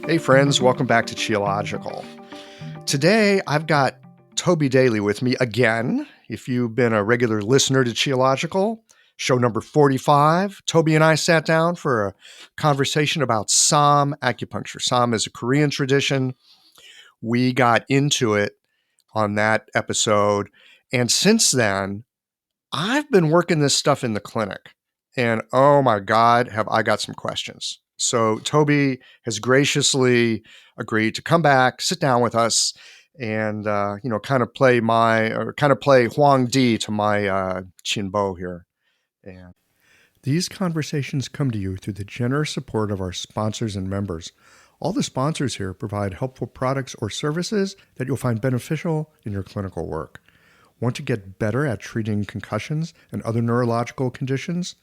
Hey friends, welcome back to Qiological. Today I've got Toby Daly with me again. If you've been a regular listener to Qiological, show number 45, Toby and I sat down for a conversation about Saam acupuncture. Saam is a Korean tradition. We got into it on that episode. And since then, I've been working this stuff in the clinic. And oh my God, have I got some questions. So Toby has graciously agreed to come back, sit down with us, and kind of play Huang Di to my Qin Bo here. And these conversations come to you through the generous support of our sponsors and members. All the sponsors here provide helpful products or services that you'll find beneficial in your clinical work. Want to get better at treating concussions and other neurological conditions?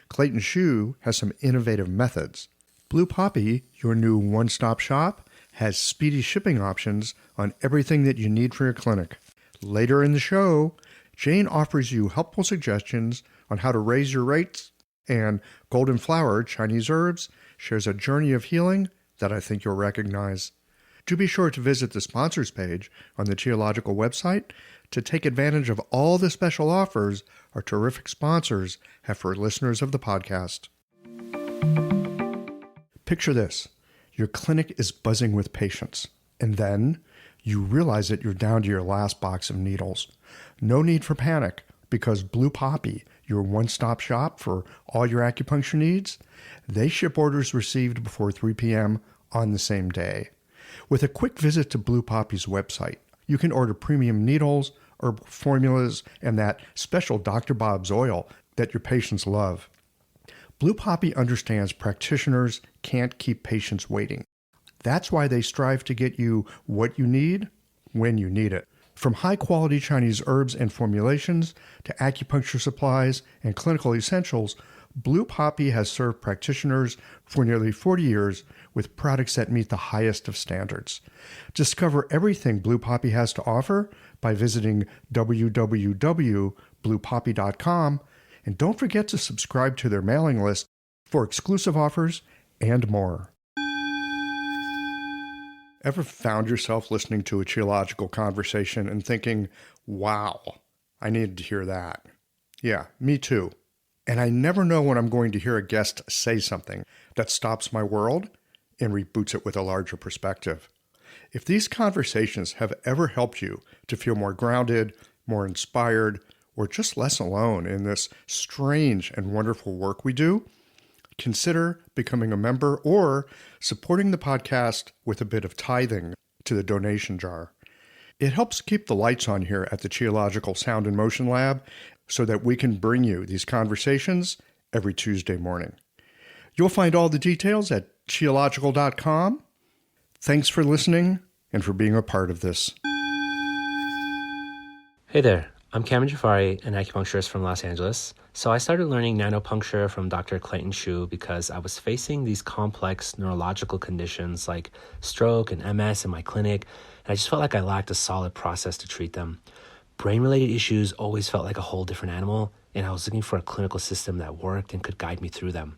Clayton Shu has some innovative methods. Blue Poppy, your new one-stop shop, has speedy shipping options on everything that you need for your clinic. Later in the show, Jane offers you helpful suggestions on how to raise your rates, and Golden Flower Chinese Herbs shares a journey of healing that I think you'll recognize. Do be sure to visit the sponsors page on the Qiological website to take advantage of all the special offers our terrific sponsors have for listeners of the podcast. Picture this. Your clinic is buzzing with patients, and then you realize that you're down to your last box of needles. No need for panic, because Blue Poppy, your one-stop shop for all your acupuncture needs, they ship orders received before 3 p.m. on the same day. With a quick visit to Blue Poppy's website, you can order premium needles, herbal formulas, and that special Dr. Bob's oil that your patients love. Blue Poppy understands practitioners can't keep patients waiting. That's why they strive to get you what you need when you need it. From high-quality Chinese herbs and formulations to acupuncture supplies and clinical essentials, Blue Poppy has served practitioners for nearly 40 years with products that meet the highest of standards. Discover everything Blue Poppy has to offer by visiting www.bluepoppy.com, and don't forget to subscribe to their mailing list for exclusive offers and more. Ever found yourself listening to a Qiological conversation and thinking, wow, I needed to hear that? Yeah, me too. And I never know when I'm going to hear a guest say something that stops my world and reboots it with a larger perspective. If these conversations have ever helped you to feel more grounded, more inspired, or just less alone in this strange and wonderful work we do, consider becoming a member or supporting the podcast with a bit of tithing to the donation jar. It helps keep the lights on here at the Qiological Sound and Motion Lab so that we can bring you these conversations every Tuesday morning. You'll find all the details at qiological.com. Thanks for listening and for being a part of this. Hey there, I'm Cameron Jafari, an acupuncturist from Los Angeles. So I started learning nanopuncture from Dr. Clayton Shu because I was facing these complex neurological conditions like stroke and MS in my clinic, and I just felt like I lacked a solid process to treat them. Brain-related issues always felt like a whole different animal, and I was looking for a clinical system that worked and could guide me through them.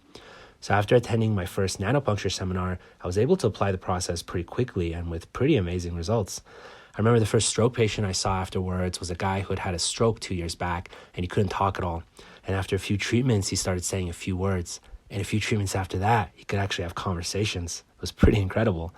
So after attending my first nanopuncture seminar, I was able to apply the process pretty quickly and with pretty amazing results. I remember the first stroke patient I saw afterwards was a guy who had had a stroke 2 years back, and he couldn't talk at all. And after a few treatments, he started saying a few words. And a few treatments after that, he could actually have conversations. It was pretty incredible.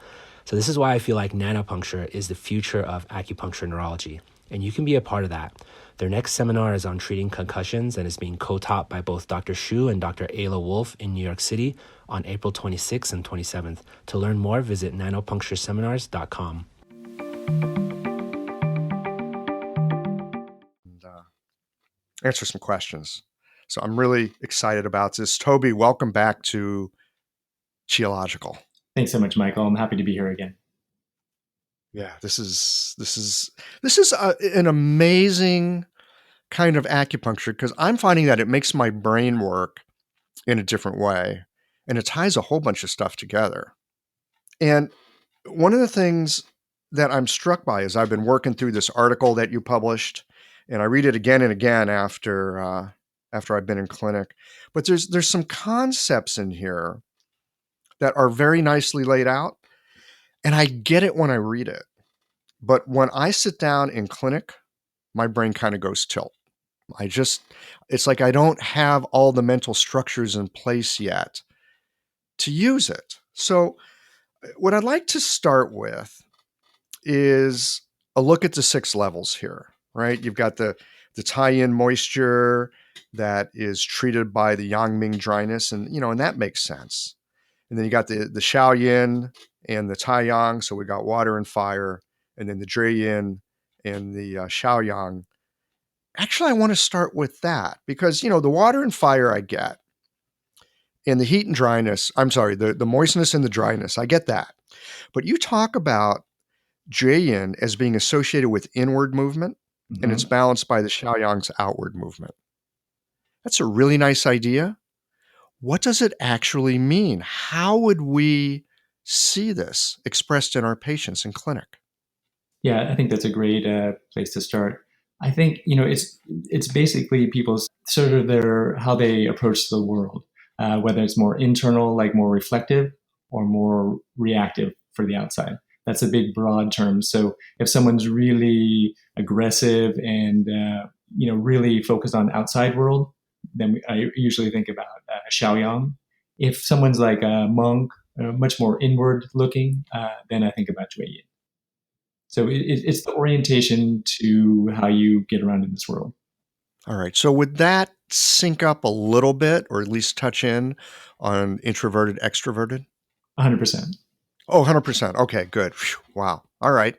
So this is why I feel like nanopuncture is the future of acupuncture neurology. And you can be a part of that. Their next seminar is on treating concussions and is being co-taught by both Dr. Shu and Dr. Ayla Wolf in New York City on April 26th and 27th. To learn more, visit nanopunctureseminars.com. Answer some questions. So I'm really excited about this. Toby, welcome back to Qiological. Thanks so much, Michael. I'm happy to be here again. Yeah, this is an amazing kind of acupuncture because I'm finding that it makes my brain work in a different way, and it ties a whole bunch of stuff together. And one of the things that I'm struck by is I've been working through this article that you published, and I read it again and again after I've been in clinic. But there's some concepts in here that are very nicely laid out. And I get it when I read it. But when I sit down in clinic, my brain kind of goes tilt. It's like I don't have all the mental structures in place yet to use it. So, what I'd like to start with is a look at the 6 levels here, right? You've got the tie-in moisture that is treated by the yang ming dryness, and that makes sense. And then you got the Xiao Yin and the Tai Yang. So we got water and fire, and then the Dui Yin and the Xiao Yang. Actually, I want to start with that because, the water and fire I get, and the heat and dryness, I'm sorry, the moistness and the dryness, I get that. But you talk about Dui Yin as being associated with inward movement, and it's balanced by the Xiao Yang's outward movement. That's a really nice idea. What does it actually mean? How would we see this expressed in our patients in clinic? Yeah, I think that's a great place to start. I think it's basically people's sort of their how they approach the world, whether it's more internal, like more reflective, or more reactive for the outside. That's a big broad term. So if someone's really aggressive and really focused on outside world, then I usually think about Xiaoyang. If someone's like a monk, much more inward looking, then I think about Jue. So it's the orientation to how you get around in this world. All right. So would that sync up a little bit, or at least touch in on introverted, extroverted? 100%. Oh, 100%. Okay, good. Phew, wow. All right.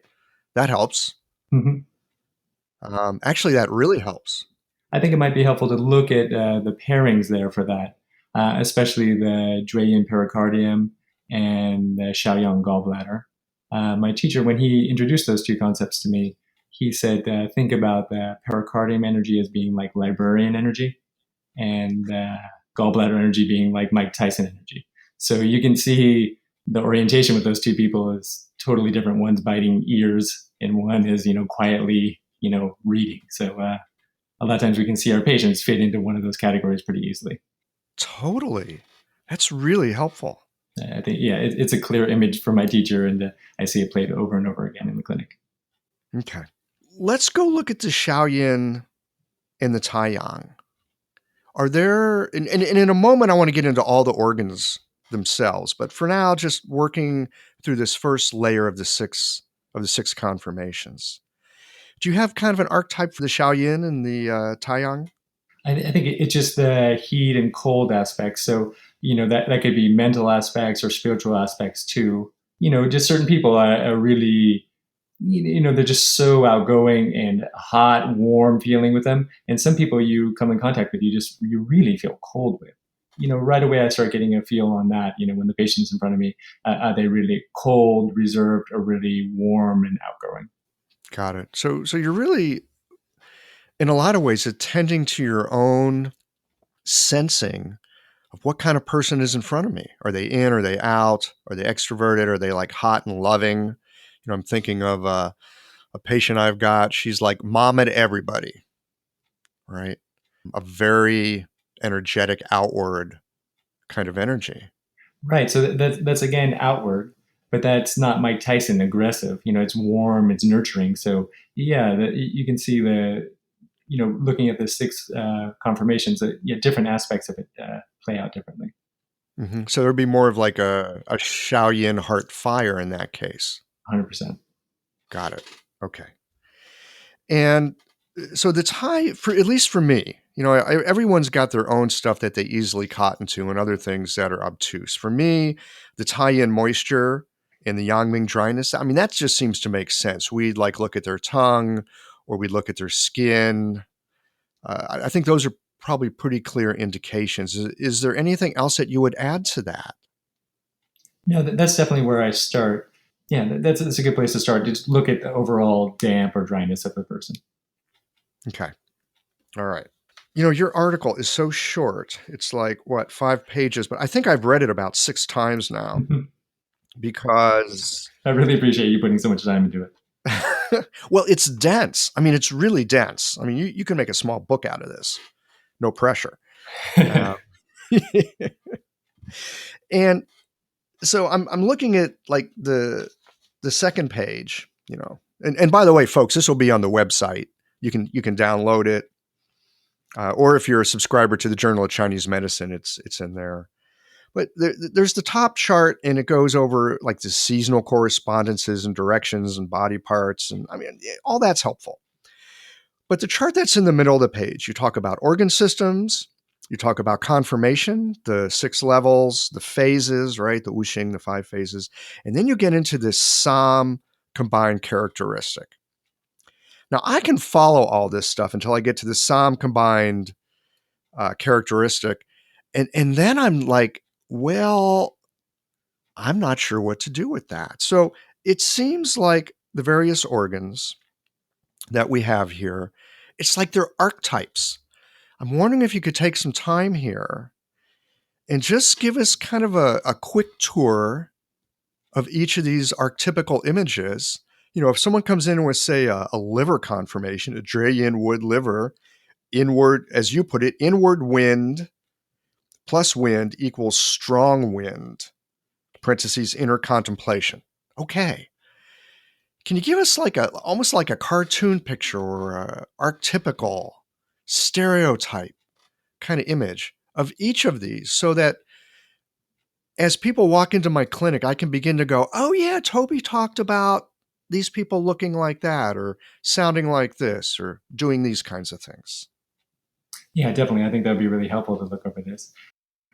That helps. Mm-hmm. Actually, that really helps. I think it might be helpful to look at the pairings there for that, especially the Jueyin pericardium and the Xiaoyang gallbladder. My teacher, when he introduced those two concepts to me, he said, think about the pericardium energy as being like librarian energy, and gallbladder energy being like Mike Tyson energy. So you can see the orientation with those two people is totally different. One's biting ears, and one is quietly reading. So a lot of times we can see our patients fit into one of those categories pretty easily. Totally. That's really helpful. I think, yeah, it's a clear image for my teacher, and I see it played over and over again in the clinic. Okay. Let's go look at the Xiaoyin and the Taiyang. Are there, and in a moment, I want to get into all the organs themselves, but for now, just working through this first layer of the six conformations. Do you have kind of an archetype for the Xiaoyin and the Taiyang? I think it's just the heat and cold aspects. So, that could be mental aspects or spiritual aspects too. Just certain people are really, they're just so outgoing and hot, warm feeling with them. And some people you come in contact with, you really feel cold with. Right away I start getting a feel on that, when the patient's in front of me, are they really cold, reserved, or really warm and outgoing? Got it. So you're really, in a lot of ways, attending to your own sensing of what kind of person is in front of me. Are they in? Are they out? Are they extroverted? Are they like hot and loving? I'm thinking of a patient I've got. She's like mom at everybody, right? A very energetic, outward kind of energy. Right. So that's again outward, but that's not Mike Tyson aggressive. It's warm, it's nurturing. So yeah, you can see looking at the six confirmations, that different aspects of it play out differently. Mm-hmm. So there'd be more of like a Shaoyin heart fire in that case. 100%. Got it. Okay. And so the tie, for at least for me, everyone's got their own stuff that they easily cotton to and other things that are obtuse. For me, the tie-in moisture and the Yangming dryness, that just seems to make sense. We'd like look at their tongue or we'd look at their skin. I think those are probably pretty clear indications. Is there anything else that you would add to that? No, that's definitely where I start. Yeah, that's a good place to start. Just look at the overall damp or dryness of the person. Okay. All right. Your article is so short. It's like, what, 5 pages? But I think I've read it about 6 times now because, I really appreciate you putting so much time into it. Well, it's dense. It's really dense. You can make a small book out of this. No pressure. it. And so I'm looking at like the the second page, and by the way, folks, this will be on the website. You can download it, or if you're a subscriber to the Journal of Chinese Medicine, it's in there. But there's the top chart, and it goes over like the seasonal correspondences and directions and body parts, and I mean, all that's helpful. But the chart that's in the middle of the page, you talk about organ systems, you talk about conformation, the 6 levels, the phases, right? The Wuxing, the 5 phases. And then you get into this Saam combined characteristic. Now, I can follow all this stuff until I get to the Saam combined characteristic. And then I'm like, well, I'm not sure what to do with that. So it seems like the various organs that we have here, it's like they're archetypes. I'm wondering if you could take some time here and just give us kind of a quick tour of each of these archetypical images. If someone comes in with, say, a liver conformation, a Drayin wood liver, inward, as you put it, inward wind plus wind equals strong wind, parentheses, inner contemplation. Okay. Can you give us almost like a cartoon picture or a archetypical stereotype kind of image of each of these so that as people walk into my clinic, I can begin to go, oh yeah, Toby talked about these people looking like that or sounding like this or doing these kinds of things? Yeah, definitely. I think that would be really helpful to look over this.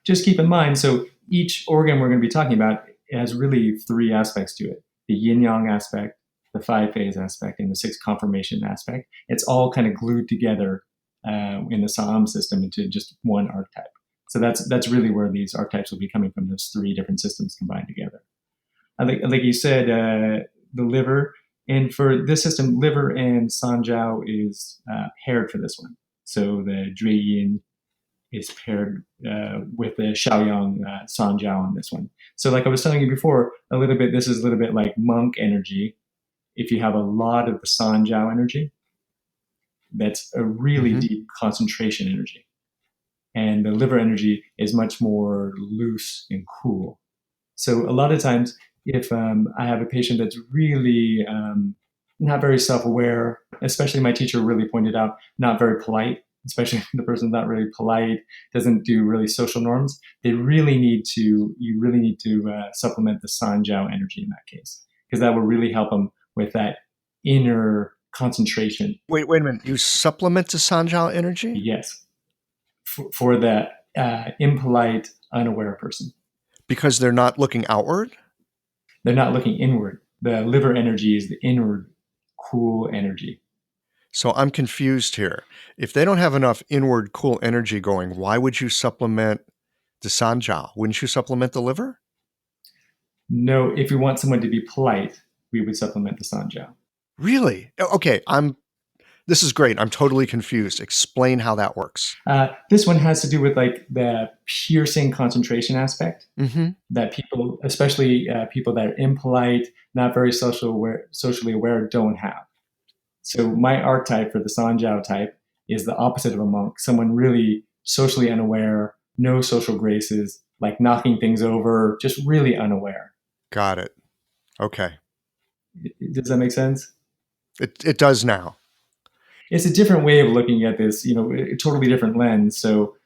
Just keep in mind, so each organ we're going to be talking about has really 3 aspects to it. The yin-yang aspect, the 5-phase aspect, and the 6 conformation aspect. It's all kind of glued together in the Saam system into just one archetype. So that's really where these archetypes will be coming from, those 3 different systems combined together. Like you said, the liver, and for this system, liver and Sanjiao is paired for this one. So the Drayin is paired with the Shaoyang Sanjiao on this one. So like I was telling you before, this is a little bit like monk energy. If you have a lot of the Sanjiao energy, that's a really deep concentration energy. And the liver energy is much more loose and cool. So a lot of times, if I have a patient that's really not very self-aware, especially my teacher really pointed out, not very polite, especially if the person's not really polite, doesn't do really social norms, you really need to supplement the Sanjiao energy in that case, because that will really help them with that inner concentration. Wait a minute. You supplement the Sanjiao energy? Yes. For that impolite, unaware person. Because they're not looking outward? They're not looking inward. The liver energy is the inward, cool energy. So I'm confused here. If they don't have enough inward, cool energy going, why would you supplement the Sanjiao? Wouldn't you supplement the liver? No, if we want someone to be polite, we would supplement the Sanjiao. Really? Okay, this is great. I'm totally confused. Explain how that works. This one has to do with like the piercing concentration aspect that people, especially people that are impolite, not very socially aware, don't have. So my archetype for the Sanjiao type is the opposite of a monk, someone really socially unaware, no social graces, like knocking things over, just really unaware. Got it. Okay. Does that make sense? It does now. It's a different way of looking at this, a totally different lens. So,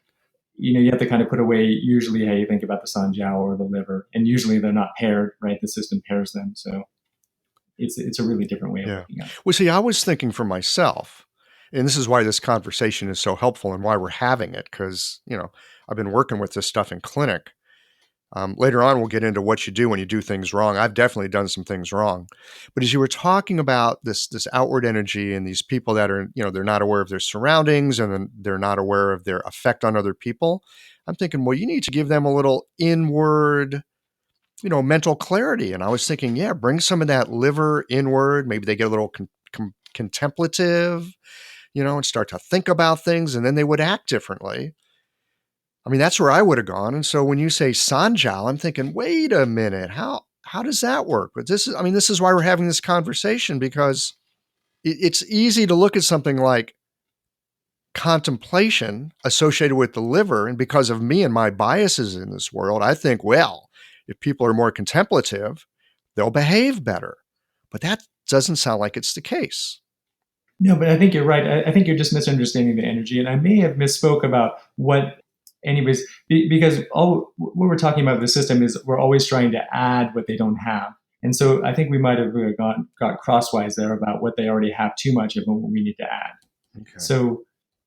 you have to kind of put away usually how you think about the Sanjiao or the liver, and usually they're not paired, right? The system pairs them. So it's a really different way of looking at it. Well, see, I was thinking for myself, and this is why this conversation is so helpful and why we're having it, because, I've been working with this stuff in clinic. Later on, we'll get into what you do when you do things wrong. I've definitely done some things wrong. But as you were talking about this outward energy and these people that are, they're not aware of their surroundings and then they're not aware of their effect on other people, I'm thinking, well, you need to give them a little inward, mental clarity. And I was thinking, yeah, bring some of that liver inward. Maybe they get a little contemplative, and start to think about things, and then they would act differently. I mean, that's where I would have gone. And so when you say Sanjiao, I'm thinking, wait a minute, how does that work? But this is why we're having this conversation, because it's easy to look at something like contemplation associated with the liver. And because of me and my biases in this world, I think, well, if people are more contemplative, they'll behave better. but that doesn't sound like it's the case. No, but I think you're right. I think you're just misunderstanding the energy, and I may have misspoke about what. Anyways, because all what we're talking about the system is we're always trying to add what they don't have, and so I think we might have got crosswise there about what they already have too much of and what we need to add. Okay. So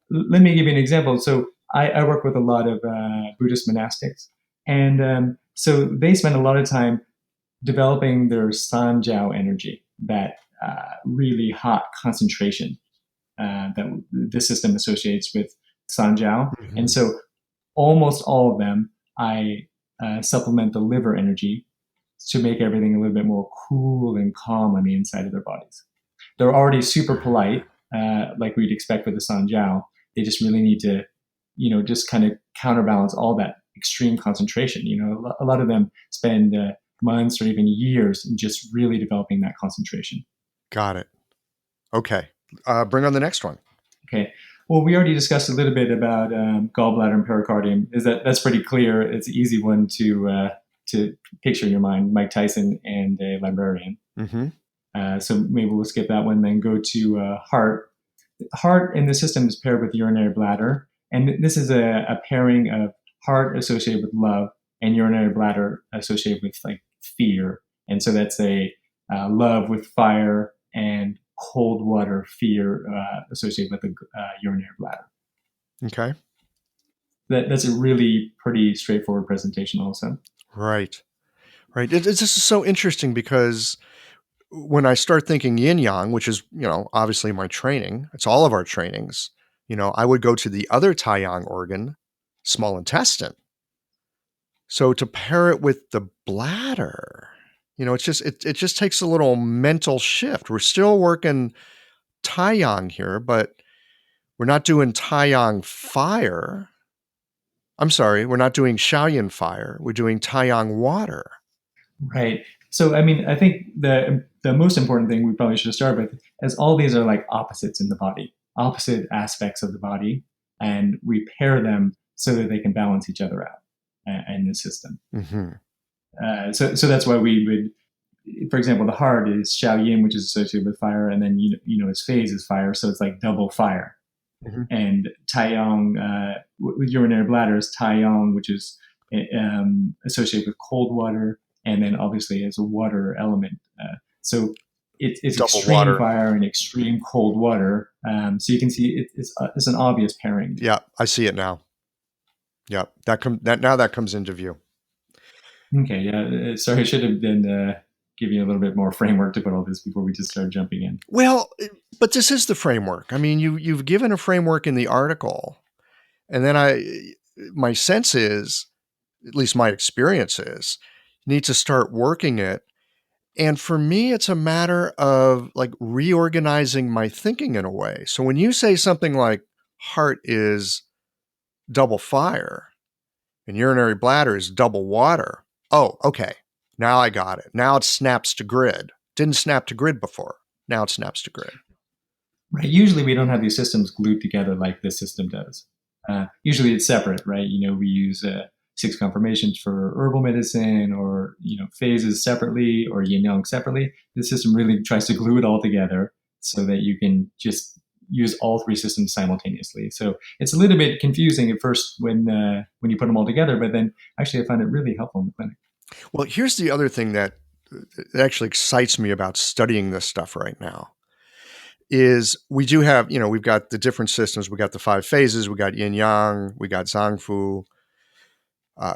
let me give you an example. So I work with a lot of Buddhist monastics, and so they spend a lot of time developing their sanjiao energy, that really hot concentration that the system associates with sanjiao. Mm-hmm. And so almost all of them, I supplement the liver energy to make everything a little bit more cool and calm on the inside of their bodies. They're already super polite, like we'd expect with the sanjiao. They just really need to, just kind of counterbalance all that extreme concentration. A lot of them spend months or even years in just really developing that concentration. Got it. Okay. Bring on the next one. Okay. Well, we already discussed a little bit about gallbladder and pericardium. That's pretty clear. It's an easy one to picture in your mind. Mike Tyson and a librarian. Mm-hmm. So maybe we'll skip that one, then go to heart. Heart in the system is paired with urinary bladder, and this is a pairing of heart associated with love and urinary bladder associated with like fear. And so that's a love with fire and cold water fear associated with the urinary bladder. Okay. That's a really pretty straightforward presentation also. Right. This is so interesting because when I start thinking yin yang, which is, obviously my training, it's all of our trainings, I would go to the other tai yang organ, small intestine. So to pair it with the bladder, it just takes a little mental shift. We're still working tai yang here, but we're not doing tai yang fire. I'm sorry, we're not doing Shaoyin fire. We're doing tai yang water. Right. So, I think the most important thing we probably should start with is all these are like opposites in the body, opposite aspects of the body, and we pair them so that they can balance each other out in the system. Mm-hmm. So that's why we would, for example, the heart is Xiao Yin, which is associated with fire, and then its phase is fire, so it's like double fire. Mm-hmm. And Taiyang with urinary bladder is Taiyang, which is associated with cold water, and then obviously as a water element. So it's double extreme water. Fire and extreme cold water. So you can see it's an obvious pairing. Yeah, I see it now. Yeah, that comes into view. Okay, yeah. Sorry, I should have been giving you a little bit more framework to put all this before we just start jumping in. Well, but this is the framework. I mean, you've given a framework in the article, and then my sense is, at least my experience is, you need to start working it. And for me, it's a matter of like reorganizing my thinking in a way. So when you say something like heart is double fire and urinary bladder is double water, oh, okay. Now I got it. Now it snaps to grid. Didn't snap to grid before. Now it snaps to grid. Right. Usually we don't have these systems glued together like this system does. Usually it's separate, right? We use 6 conformations for herbal medicine, or phases separately, or yin yang separately. This system really tries to glue it all together so that you can just use all 3 systems simultaneously. So it's a little bit confusing at first when you put them all together, but then actually I find it really helpful in the clinic. Well, here's the other thing that actually excites me about studying this stuff right now is we do have, we've got the different systems. We got the 5 phases. We got yin yang. We got zangfu.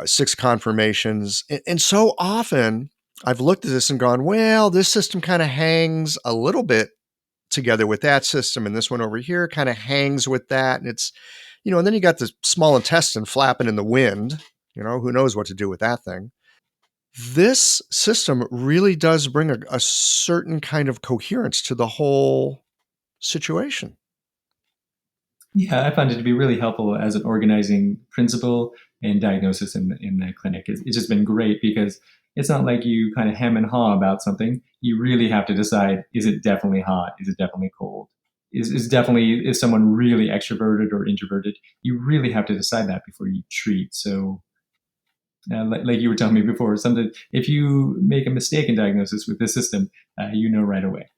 6 conformations. And so often I've looked at this and gone, well, this system kind of hangs a little bit together with that system. And this one over here kind of hangs with that. And it's, and then you got the small intestine flapping in the wind, who knows what to do with that thing. This system really does bring a certain kind of coherence to the whole situation. Yeah, I found it to be really helpful as an organizing principle and diagnosis in the clinic. It's just been great because it's not like you kind of hem and haw about something. You really have to decide, is it definitely hot? Is it definitely cold? Is someone really extroverted or introverted? You really have to decide that before you treat. So Like you were telling me before, something if you make a mistake in diagnosis with this system, you know right away.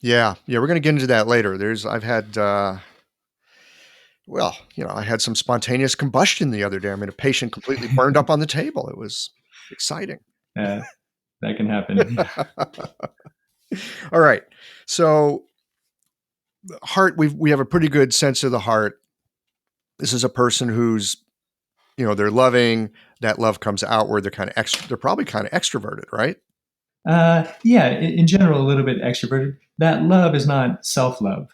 Yeah, we're going to get into that later. I've had, I had some spontaneous combustion the other day. I mean, a patient completely burned up on the table. It was exciting. That can happen. All right. So heart, we have a pretty good sense of the heart. This is a person who's, they're loving. That love comes outward. They're probably kind of extroverted, right? Yeah, in general, a little bit extroverted. That love is not self-love.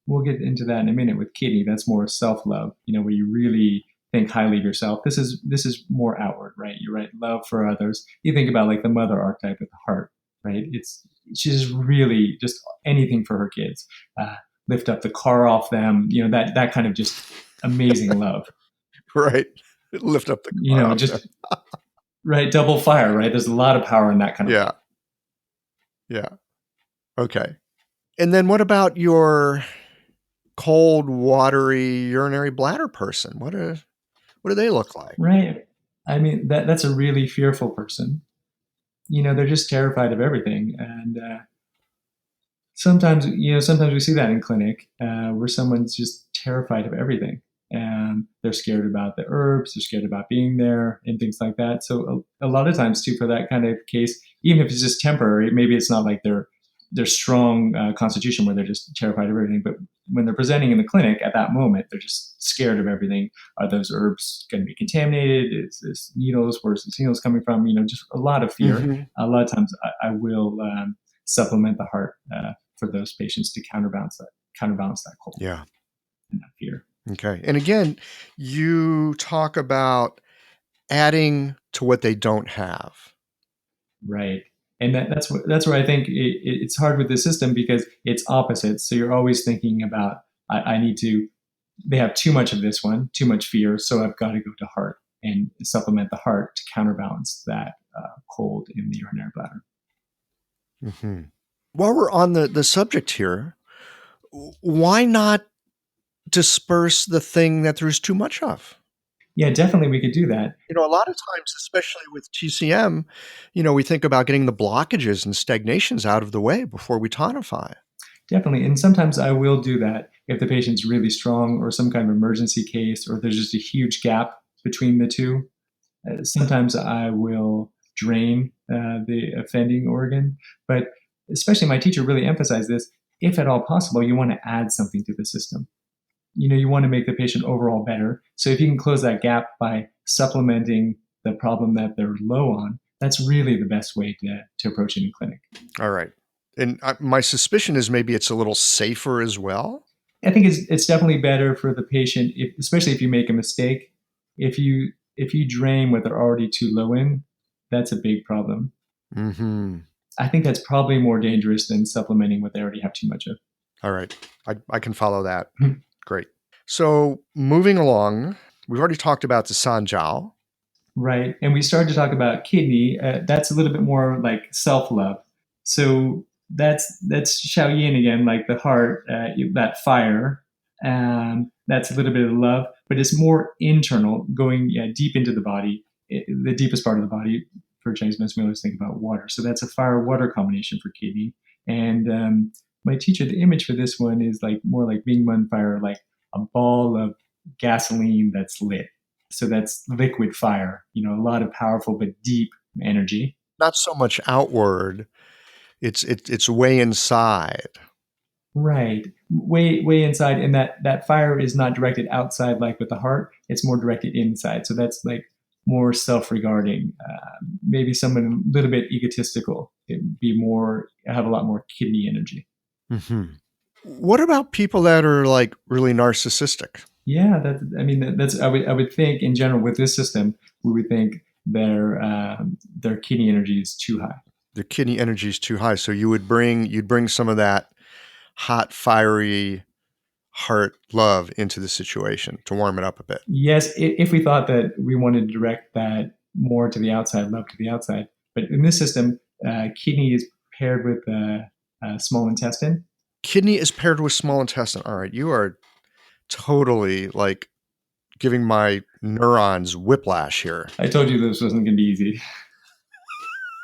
We'll get into that in a minute with kidney. That's more self-love, where you really think highly of yourself. This is more outward, right? You write love for others. You think about like the mother archetype of the heart, right? She's really just anything for her kids. Lift up the car off them, that kind of just amazing love. Right. Lift up the car. Just right, double fire, right? There's a lot of power in that kind of. Yeah. Okay. And then what about your cold, watery, urinary bladder person? What do they look like? Right. I mean, that's a really fearful person. They're just terrified of everything. And sometimes we see that in clinic where someone's just terrified of everything. And they're scared about the herbs, they're scared about being there and things like that. So a lot of times too, for that kind of case, even if it's just temporary, maybe it's not like they're strong constitution where they're just terrified of everything. But when they're presenting in the clinic at that moment, they're just scared of everything. Are those herbs going to be contaminated? Is this needles? Where's the needles coming from? Just a lot of fear. Mm-hmm. A lot of times I will supplement the heart for those patients to counterbalance that cold. Yeah. And that fear. Okay. And again, you talk about adding to what they don't have. Right. And that's where I think it's hard with the system because it's opposite. So you're always thinking about, they have too much of this one, too much fear. So I've got to go to heart and supplement the heart to counterbalance that cold in the urinary bladder. Mm-hmm. While we're on the subject here, why not disperse the thing that there's too much of? Yeah, definitely we could do that. A lot of times, especially with TCM, we think about getting the blockages and stagnations out of the way before we tonify. Definitely. And sometimes I will do that if the patient's really strong or some kind of emergency case or there's just a huge gap between the two. Sometimes I will drain the offending organ. But especially my teacher really emphasized this. If at all possible, you want to add something to the system. You want to make the patient overall better. So if you can close that gap by supplementing the problem that they're low on, that's really the best way to approach it in clinic. All right. And my suspicion is maybe it's a little safer as well. I think it's definitely better for the patient, especially if you make a mistake. If you drain what they're already too low in, that's a big problem. Mm-hmm. I think that's probably more dangerous than supplementing what they already have too much of. All right. I can follow that. Great. So moving along, we've already talked about the Sanjiao. Right. And we started to talk about kidney. That's a little bit more like self-love. So that's Xiaoyin again, like the heart, that fire. That's a little bit of love, but it's more internal, going deep into the body, the deepest part of the body. For Chinese medicine, we always think about water. So that's a fire-water combination for kidney. And my teacher, the image for this one is like more like Bing Mun fire, like a ball of gasoline that's lit. So that's liquid fire, a lot of powerful but deep energy. Not so much outward. It's way inside. Right. Way inside. And that fire is not directed outside like with the heart. It's more directed inside. So that's like more self-regarding, maybe someone a little bit egotistical. It'd be have a lot more kidney energy. Mm-hmm. What about people that are like really narcissistic? Yeah, that's I would think in general with this system, we would think their kidney energy is too high. Their kidney energy is too high. So you'd bring some of that hot, fiery heart love into the situation to warm it up a bit. Yes, if we thought that we wanted to direct that more to the outside, love to the outside. But in this system, kidney is paired with small intestine. Kidney is paired with small intestine. All right, you are totally like giving my neurons whiplash here. I told you this wasn't going to be easy.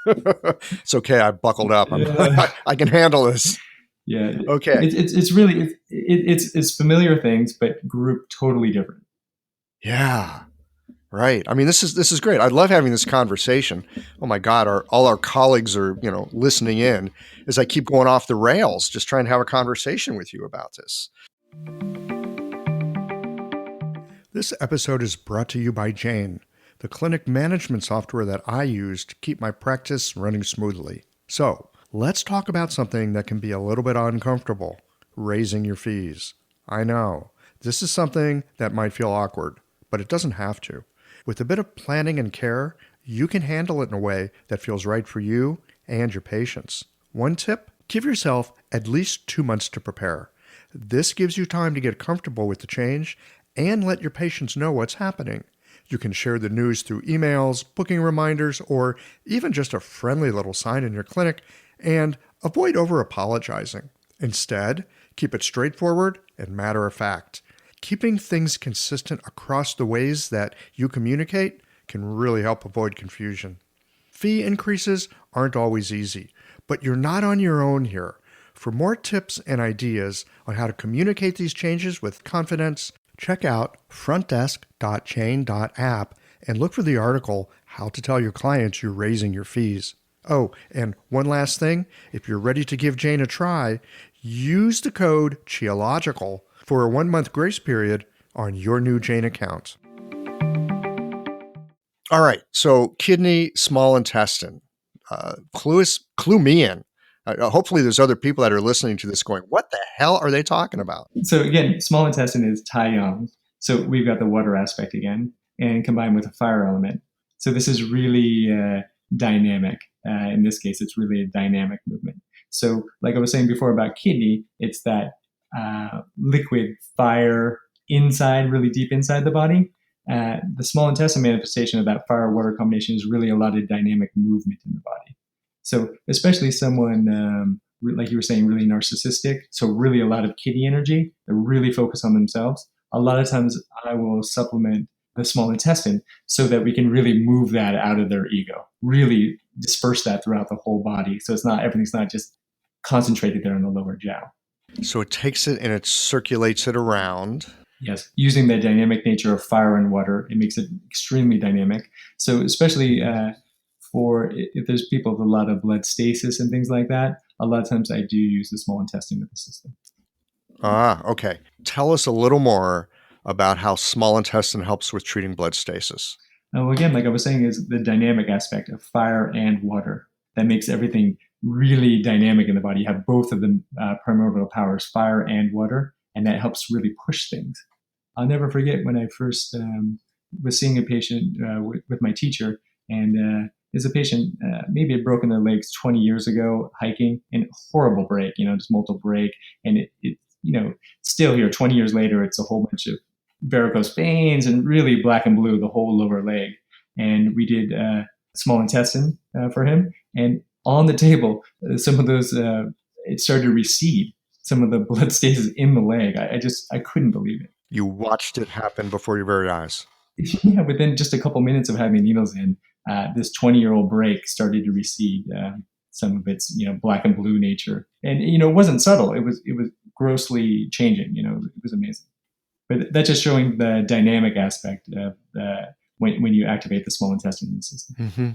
It's okay. I buckled up. Yeah. I can handle this. Yeah. Okay. It's really it's familiar things, but grouped totally different. Yeah. Right. I mean, this is great. I love having this conversation. Oh my God, all our colleagues are, listening in as I keep going off the rails, just trying to have a conversation with you about this. This episode is brought to you by Jane, the clinic management software that I use to keep my practice running smoothly. So, let's talk about something that can be a little bit uncomfortable, raising your fees. I know, this is something that might feel awkward, but it doesn't have to. With a bit of planning and care, you can handle it in a way that feels right for you and your patients. One tip, give yourself at least 2 months to prepare. This gives you time to get comfortable with the change and let your patients know what's happening. You can share the news through emails, booking reminders, or even just a friendly little sign in your clinic, and avoid over-apologizing. Instead, keep it straightforward and matter of fact. Keeping things consistent across the ways that you communicate can really help avoid confusion. Fee increases aren't always easy, but you're not on your own here. For more tips and ideas on how to communicate these changes with confidence, check out frontdesk.chain.app and look for the article, How to Tell Your Clients You're Raising Your Fees. Oh, and one last thing, if you're ready to give Jane a try, use the code CHIOLOGICAL for a 1-month grace period on your new Jane account. All right, so kidney, small intestine. Clue me in. Hopefully there's other people that are listening to this going, what the hell are they talking about? So again, small intestine is taiyang. So we've got the water aspect again, and combined with a fire element. So this is really dynamic. In this case, it's really a dynamic movement. So like I was saying before about kidney, it's that liquid fire inside, really deep inside the body. The small intestine manifestation of that fire-water combination is really a lot of dynamic movement in the body. So especially someone, like you were saying, really narcissistic, so really a lot of kidney energy, they're really focused on themselves. A lot of times I will supplement the small intestine so that we can really move that out of their ego, really disperse that throughout the whole body. So everything's not just concentrated there in the lower jiao. So it takes it and it circulates it around. Yes, using the dynamic nature of fire and water, it makes it extremely dynamic. So especially for if there's people with a lot of blood stasis and things like that, a lot of times I do use the small intestine with the system. Okay. Tell us a little more about how small intestine helps with treating blood stasis. Well, again, like I was saying, is the dynamic aspect of fire and water that makes everything really dynamic in the body. You have both of the primordial powers, fire and water, and that helps really push things. I'll never forget when I first was seeing a patient with my teacher, and there's a patient maybe had broken their legs 20 years ago hiking, and horrible break, just multiple break, and it still here 20 years later, it's a whole bunch of varicose veins and really black and blue the whole lower leg. And we did small intestine for him, and on the table, some of those it started to recede. Some of the blood stasis in the leg. I couldn't believe it. You watched it happen before your very eyes. Yeah, within just a couple minutes of having needles in, this 20-year-old break started to recede. Some of its black and blue nature, and it wasn't subtle. It was grossly changing. It was amazing. But that's just showing the dynamic aspect of when you activate the small intestine in the system. Mm-hmm.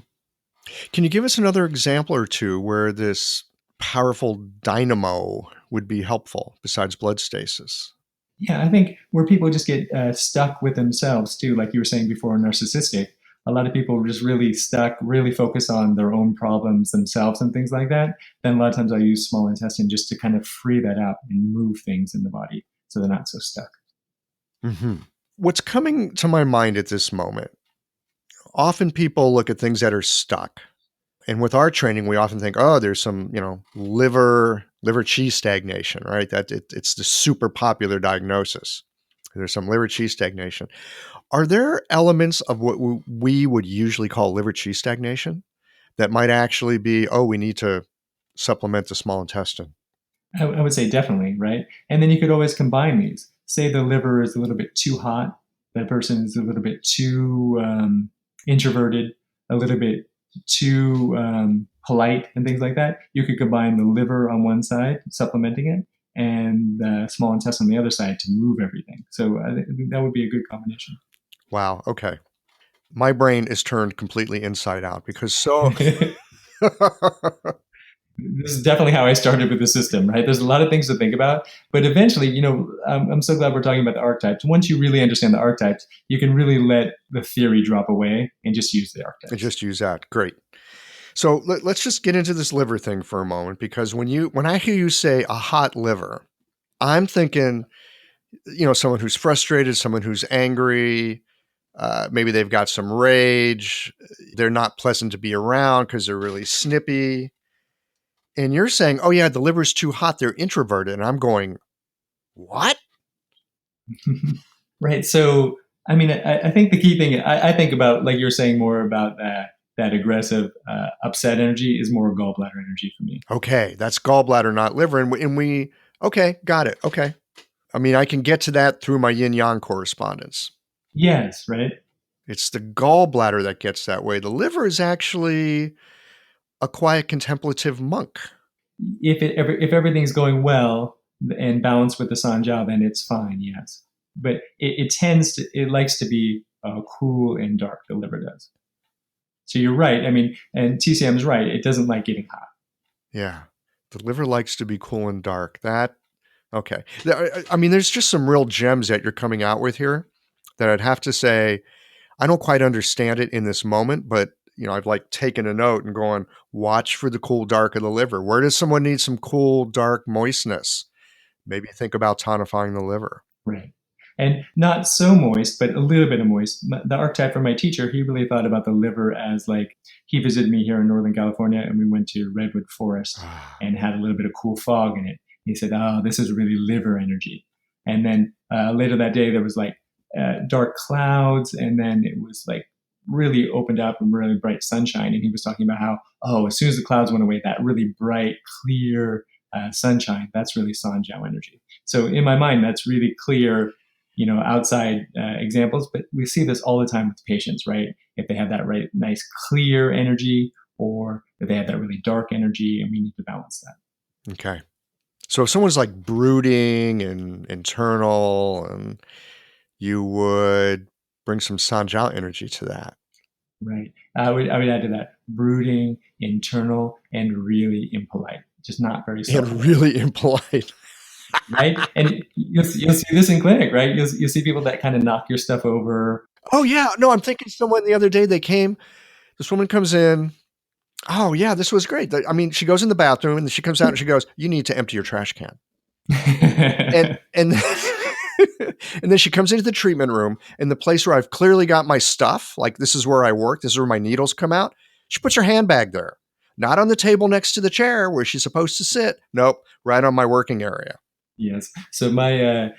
Can you give us another example or two where this powerful dynamo would be helpful besides blood stasis? Yeah, I think where people just get stuck with themselves too, like you were saying before, narcissistic. A lot of people are just really stuck, really focus on their own problems themselves and things like that. Then a lot of times I use small intestine just to kind of free that up and move things in the body so they're not so stuck. Mm-hmm. What's coming to my mind at this moment, often people look at things that are stuck. And with our training, we often think, oh, there's some, liver qi stagnation, right? It's the super popular diagnosis. There's some liver qi stagnation. Are there elements of what we would usually call liver qi stagnation that might actually be, we need to supplement the small intestine? I would say definitely, right? And then you could always combine these. Say the liver is a little bit too hot, that person is a little bit too introverted, a little bit too polite, and things like that, you could combine the liver on one side, supplementing it, and the small intestine on the other side to move everything. So I think that would be a good combination. Wow. Okay. My brain is turned completely inside out because so. This is definitely how I started with the system, right? There's a lot of things to think about, but eventually, I'm so glad we're talking about the archetypes. Once you really understand the archetypes, you can really let the theory drop away and just use the archetypes. And just use that. Great. So let's just get into this liver thing for a moment, because when I hear you say a hot liver, I'm thinking, someone who's frustrated, someone who's angry, maybe they've got some rage, they're not pleasant to be around because they're really snippy. And you're saying, oh yeah, the liver's too hot, they're introverted. And I'm going, what? Right. So, I mean, I think the key thing I think about, like you're saying, more about that aggressive, upset energy is more gallbladder energy for me. Okay, that's gallbladder, not liver. And we okay, got it. Okay. I mean, I can get to that through my yin-yang correspondence. Yes, right. It's the gallbladder that gets that way. The liver is actually a quiet contemplative monk. If everything's going well and balanced with the sanjiao, then it's fine. Yes, but it likes to be cool and dark. The liver does. So you're right. I mean, and TCM is right. It doesn't like getting hot. Yeah, the liver likes to be cool and dark. Okay. I mean, there's just some real gems that you're coming out with here that I'd have to say I don't quite understand it in this moment, but I've like taken a note and going, watch for the cool dark of the liver. Where does someone need some cool dark moistness? Maybe think about tonifying the liver. Right. And not so moist, but a little bit of moist. The archetype from my teacher, he really thought about the liver as like, he visited me here in Northern California and we went to Redwood Forest and had a little bit of cool fog in it. He said, oh, this is really liver energy. And then later that day, there was like dark clouds, and then it was like really opened up and really bright sunshine. And he was talking about how, as soon as the clouds went away, that really bright, clear sunshine, that's really Sanjiao energy. So in my mind, that's really clear, outside examples, but we see this all the time with patients, right? If they have that right, nice, clear energy, or if they have that really dark energy, and we need to balance that. Okay. So if someone's like brooding and internal, and you would bring some Sanjiao energy to that. Right. I would add to that: brooding, internal, and really impolite. Just not very And really impolite. Right? And you'll see this in clinic, right? You'll see people that kind of knock your stuff over. Oh yeah. No, I'm thinking someone the other day, this woman comes in. Oh yeah, this was great. I mean, she goes in the bathroom and she comes out and she goes, you need to empty your trash can. and and then she comes into the treatment room, in the place where I've clearly got my stuff, like this is where I work, this is where my needles come out. She puts her handbag there, not on the table next to the chair where she's supposed to sit. Nope, right on my working area. Yes. So my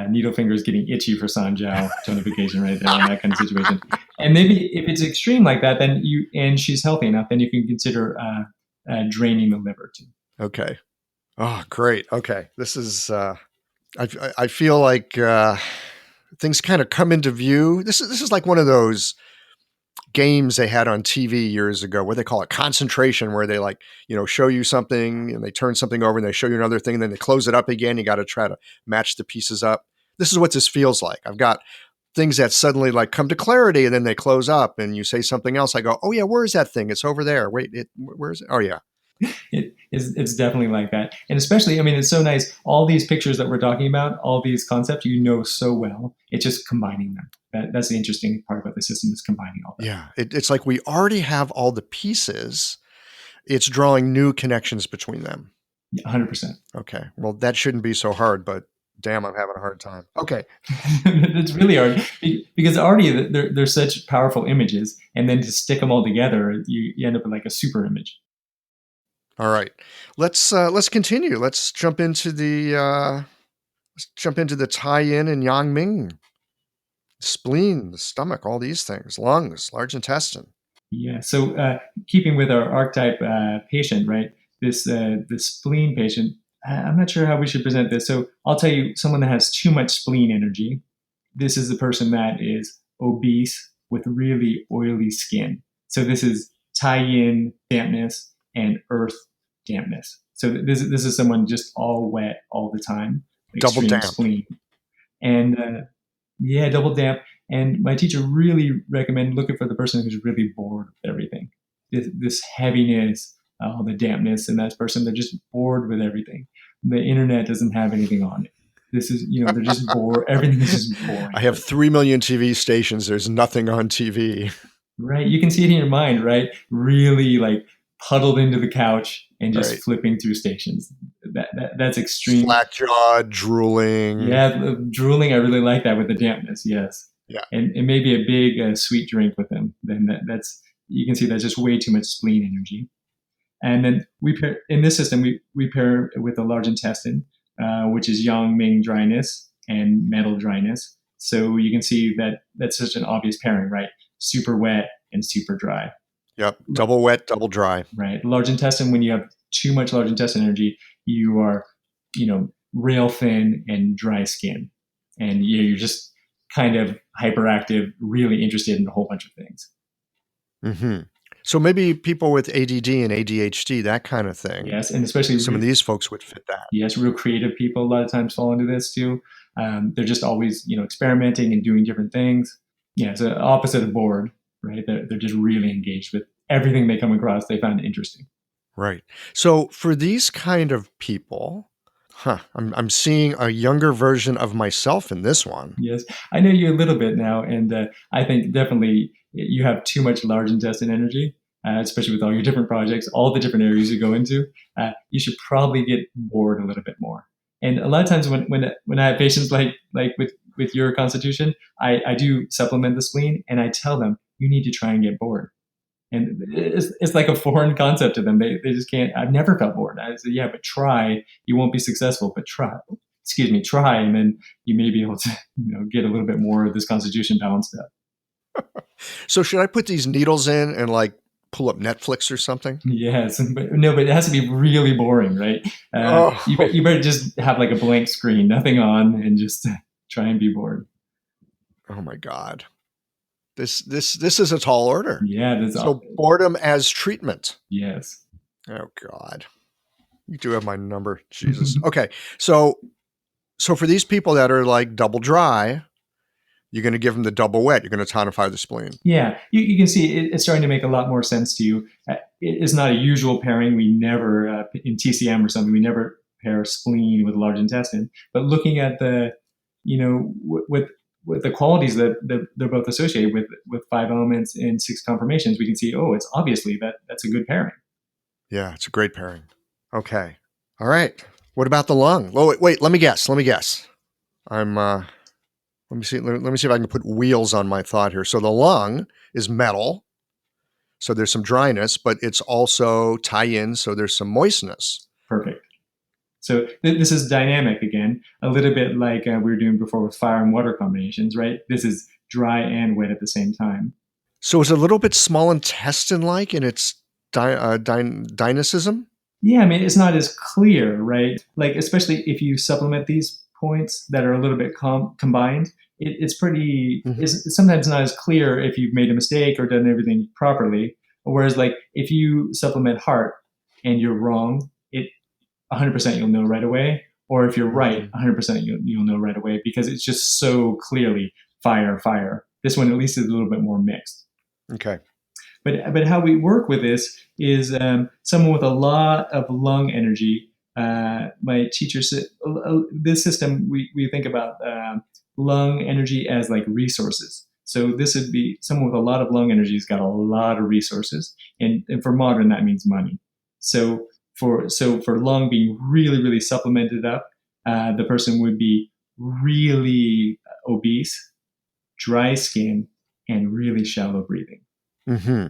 needle finger is getting itchy for Sanjiao tonification right there in that kind of situation. And maybe if it's extreme like that, then and she's healthy enough, then you can consider draining the liver too. Okay. Oh, great. Okay. This is, I feel like things kind of come into view. This is like one of those games they had on TV years ago, what they call it concentration, where they show you something and they turn something over and they show you another thing and then they close it up again. You got to try to match the pieces up. This is what this feels like. I've got things that suddenly like come to clarity and then they close up and you say something else. I go, oh yeah, where's that thing? It's over there. Wait, where is it? Oh yeah. It's definitely like that. And especially, I mean, it's so nice. All these pictures that we're talking about, all these concepts, so well. It's just combining them. That's the interesting part about the system, is combining all that. Yeah. It's like we already have all the pieces. It's drawing new connections between them. 100%. Okay. Well, that shouldn't be so hard, but damn, I'm having a hard time. Okay. It's really hard because already they're such powerful images, and then to stick them all together, you end up with like a super image. All right, let's continue. Let's jump into the Tai-Yin and Yang Ming, spleen, the stomach, all these things, lungs, large intestine. Yeah. So keeping with our archetype patient, right? This spleen patient. I'm not sure how we should present this. So I'll tell you, someone that has too much spleen energy this is a person that is obese with really oily skin. So this is tie-in dampness and earth dampness. So this is someone just all wet all the time, Double extreme damp. spleen, and yeah, double damp. And my teacher really recommended looking for the person who's really bored with everything. This heaviness, the dampness in that person, they're just bored with everything. The internet doesn't have anything on it. This is, they're just bored. Everything is just boring. I have 3 million TV stations. There's nothing on TV. Right. You can see it in your mind, right? Really like huddled into the couch and just Right. flipping through stations. That's extreme. Slack jawed, drooling. Yeah, drooling. I really like that with the dampness. Yes. Yeah. And maybe a big sweet drink with them. Then that's, you can see that's just way too much spleen energy. And then we pair in this system. We pair with the large intestine, which is yang ming dryness and metal dryness. So you can see that that's such an obvious pairing, right? Super wet and super dry. Yep. Double wet, double dry. Right. Large intestine, when you have too much large intestine energy, you are, rail thin and dry skin. And you're just kind of hyperactive, really interested in a whole bunch of things. Mm-hmm. So maybe people with ADD and ADHD, that kind of thing. Yes. And especially some of these folks would fit that. Yes. Real creative people a lot of times fall into this too. They're just always, experimenting and doing different things. Yeah. It's the opposite of bored, right? They're just really engaged with everything they come across. They find interesting. Right. So for these kind of people, I'm seeing a younger version of myself in this one. Yes, I know you a little bit now, and I think definitely you have too much large intestine energy, especially with all your different projects, all the different areas you go into. You should probably get bored a little bit more. And a lot of times when I have patients like with your constitution, I do supplement the spleen, and I tell them you need to try and get bored. And it's like a foreign concept to them. They just can't. I've never felt bored. I said, yeah, but try. You won't be successful, but try. Excuse me, try, and then you may be able to, get a little bit more of this constitution balanced up. So should I put these needles in and like pull up Netflix or something? Yes, but it has to be really boring, right? You better just have like a blank screen, nothing on, and just try and be bored. Oh my God. This is a tall order. Yeah. So boredom as treatment. Yes. Oh God. You do have my number. Jesus. Okay. So for these people that are like double dry, you're going to give them the double wet. You're going to tonify the spleen. Yeah. You can see it's starting to make a lot more sense to you. It's not a usual pairing. We never, in TCM or something, we never pair spleen with large intestine. But looking at the, with the qualities that they're both associated with 5 elements and 6 conformations, we can see, it's obviously that's a good pairing. Yeah, it's a great pairing. Okay. All right. What about the lung? Oh, wait, let me guess. Let me see if I can put wheels on my thought here. So the lung is metal. So there's some dryness, but it's also tie-in, so there's some moistness. Perfect. So this is dynamic again, a little bit like we were doing before with fire and water combinations, right? This is dry and wet at the same time. So it's a little bit small intestine-like in its dynamism? Yeah, I mean, it's not as clear, right? Like, especially if you supplement these points that are a little bit combined, it's pretty, it's sometimes not as clear if you've made a mistake or done everything properly. Whereas like if you supplement heart and you're wrong, 100% you'll know right away. Or if you're right, 100% you'll know right away because it's just so clearly fire. This one at least is a little bit more mixed. Okay. But how we work with this is someone with a lot of lung energy. My teacher said this system we think about lung energy as like resources. So this would be someone with a lot of lung energy has got a lot of resources, and for modern that means money. So for lung being really, really supplemented up, the person would be really obese, dry skin, and really shallow breathing. Mm-hmm.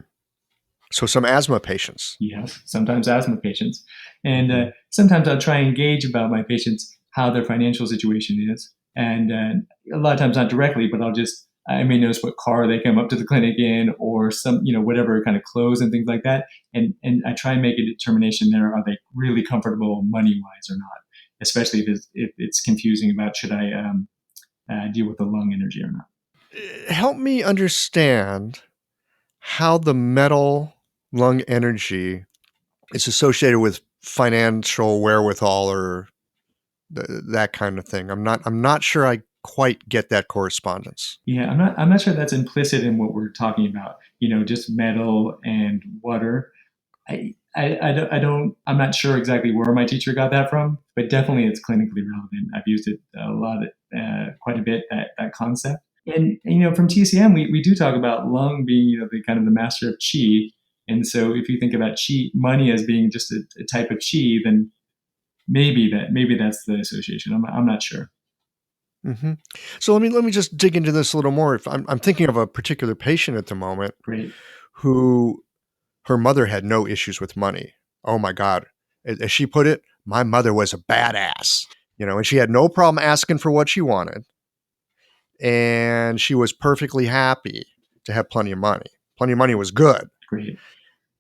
So some asthma patients. Yes, sometimes asthma patients. And sometimes I'll try and gauge about my patients how their financial situation is. And a lot of times not directly, but I may notice what car they come up to the clinic in or some, whatever kind of clothes and things like that. And I try and make a determination there. Are they really comfortable money-wise or not? Especially if it's confusing about should I deal with the lung energy or not. Help me understand how the metal lung energy is associated with financial wherewithal or that kind of thing. I'm not sure I quite get that correspondence. Yeah, I'm not sure that's implicit in what we're talking about. Just metal and water. I'm not sure exactly where my teacher got that from, but definitely it's clinically relevant. I've used it a lot, quite a bit, that concept. And from TCM, we do talk about lung being, the kind of the master of chi. And so if you think about chi, money as being just a type of chi, then maybe that's the association. I'm not sure. Mm-hmm. So let me just dig into this a little more. If I'm thinking of a particular patient at the moment, Great. who her mother had no issues with money. Oh my God. As she put it, my mother was a badass, and she had no problem asking for what she wanted. And she was perfectly happy to have plenty of money. Plenty of money was good. Great.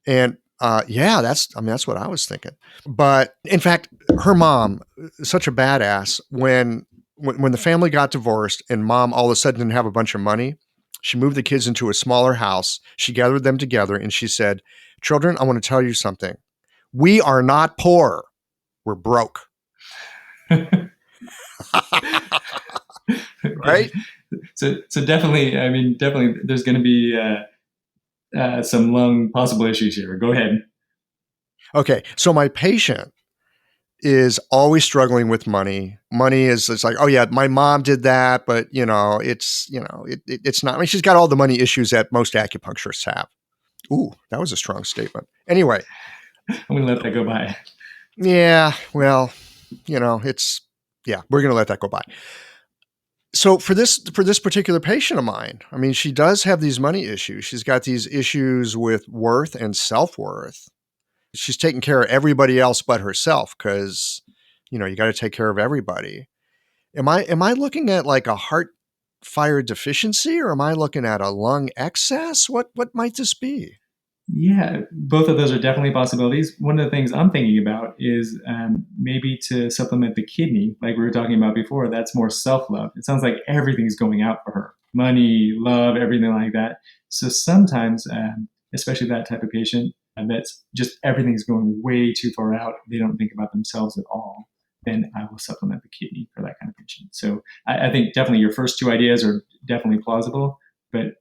And yeah, that's what I was thinking. But in fact, her mom, such a badass, when the family got divorced and mom all of a sudden didn't have a bunch of money, she moved the kids into a smaller house. She gathered them together and she said, "Children, I want to tell you something. We are not poor. We're broke." Right? So definitely, definitely there's going to be some lung possible issues here. Go ahead. Okay. So my patient is always struggling with money. Money it's like, oh yeah, my mom did that, but it's not. I mean, she's got all the money issues that most acupuncturists have. Ooh, that was a strong statement. Anyway, I'm going to let that go by. Yeah, well, we're going to let that go by. So for this particular patient of mine, I mean, she does have these money issues. She's got these issues with worth and self-worth. She's taking care of everybody else but herself because, you got to take care of everybody. Am I looking at like a heart fire deficiency, or am I looking at a lung excess? What might this be? Yeah, both of those are definitely possibilities. One of the things I'm thinking about is maybe to supplement the kidney, like we were talking about before. That's more self-love. It sounds like everything's going out for her. Money, love, everything like that. So sometimes, especially that type of patient, that's just everything's going way too far out. They don't think about themselves at all. Then I will supplement the kidney for that kind of patient. So I think definitely your first two ideas are definitely plausible. But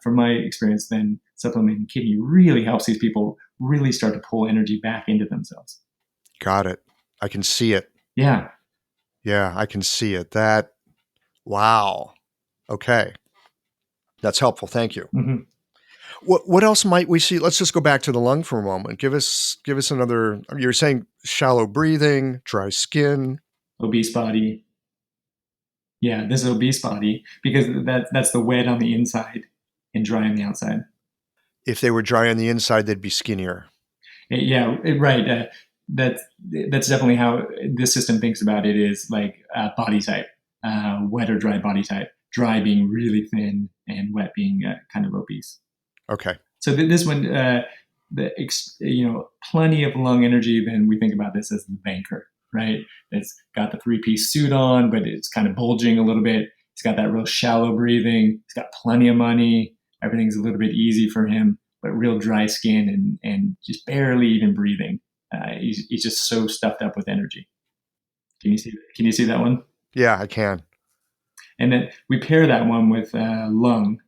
from my experience, then supplementing kidney really helps these people really start to pull energy back into themselves. Got it. I can see it. Yeah. Yeah, I can see it. Wow. Okay. That's helpful. Thank you. Mm-hmm. What else might we see? Let's just go back to the lung for a moment. Give us another. You're saying shallow breathing, dry skin, Obese body. Yeah, this is obese body because that's the wet on the inside and dry on the outside. If they were dry on the inside, they'd be skinnier. Yeah, right. That's definitely how this system thinks about it. Is like body type, wet or dry body type. Dry being really thin, and wet being kind of obese. Okay. So this one, plenty of lung energy. Then we think about this as the banker, right? It's got the three-piece suit on, but it's kind of bulging a little bit. He's got that real shallow breathing. He's got plenty of money. Everything's a little bit easy for him, but real dry skin and just barely even breathing. He's just so stuffed up with energy. Can you see that one? Yeah, I can. And then we pair that one with lung.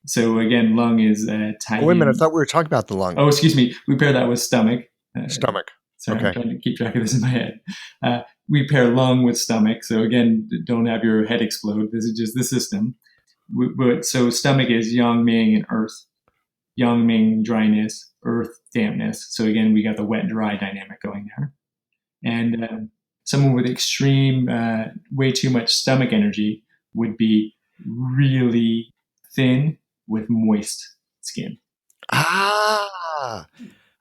So again, lung is tied. Oh, wait a minute. I thought we were talking about the lung. Oh, excuse me. We pair that with stomach. Stomach. Sorry, Okay. I'm trying to keep track of this in my head. We pair lung with stomach. So again, don't have your head explode. This is just the system. So stomach is yang, ming, and earth. Yang, ming, dryness, earth, dampness. So again, we got the wet, dry dynamic going there. And someone with extreme, way too much stomach energy would be really thin with moist skin. Ah,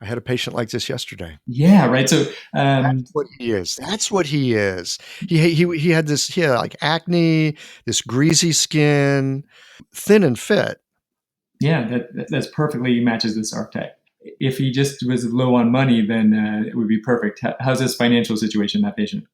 I had a patient like this yesterday. Yeah, right. So that's what he is. That's what he is. He had this. He had like acne, this greasy skin, thin and fit. Yeah, that's perfectly matches this archetype. If he just was low on money, then it would be perfect. How's his financial situation, that patient?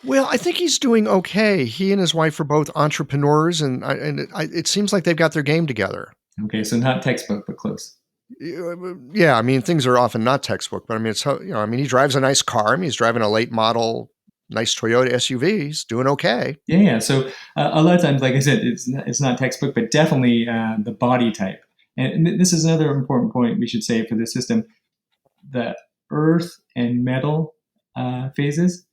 Well, I think he's doing okay. He and his wife are both entrepreneurs, and it seems like they've got their game together. Okay, so not textbook, but close. Yeah, I mean, things are often not textbook, but I mean, he drives a nice car. I mean, he's driving a late model, nice Toyota SUV. He's doing okay. Yeah. So a lot of times, like I said, it's not textbook, but definitely the body type. And this is another important point we should say for this system: the earth and metal phases.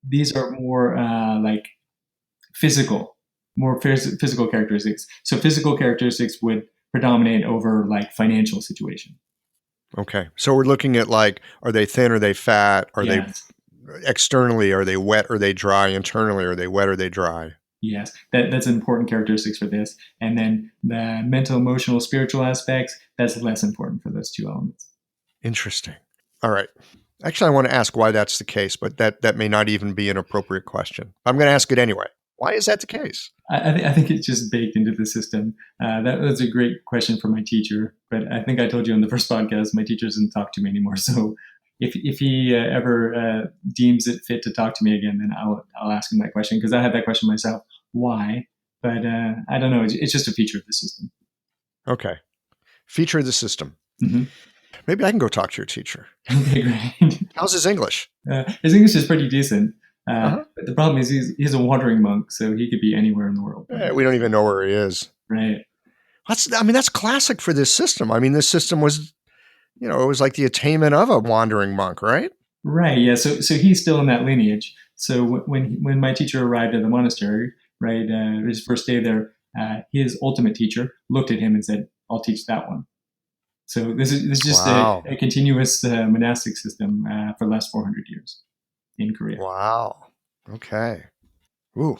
These are more like physical, more physical characteristics. So physical characteristics would predominate over like financial situation. Okay. So we're looking at like, are they thin? Are they fat? Are Yes. they externally? Are they wet? Are they dry? Internally? Are they wet? Are they dry? Yes, that's important characteristics for this. And then the mental, emotional, spiritual aspects, that's less important for those two elements. Interesting. All right. Actually, I want to ask why that's the case, but that may not even be an appropriate question. I'm going to ask it anyway. Why is that the case? I think it's just baked into the system. That was a great question for my teacher, but I think I told you on the first podcast, my teacher doesn't talk to me anymore. So if he ever deems it fit to talk to me again, then I'll ask him that question, because I had that question myself. Why? But I don't know. It's just a feature of the system. Okay. Feature of the system. Mm-hmm. Maybe I can go talk to your teacher. Okay, great. How's his English? His English is pretty decent. But the problem is he's a wandering monk, so he could be anywhere in the world. We don't even know where he is. Right. That's classic for this system. I mean, this system was, it was like the attainment of a wandering monk, right? Right. Yeah. So he's still in that lineage. So when my teacher arrived at the monastery, right, his first day there, his ultimate teacher looked at him and said, "I'll teach that one." So this is just Wow. a continuous monastic system for the last 400 years in Korea. Wow. Okay. Ooh.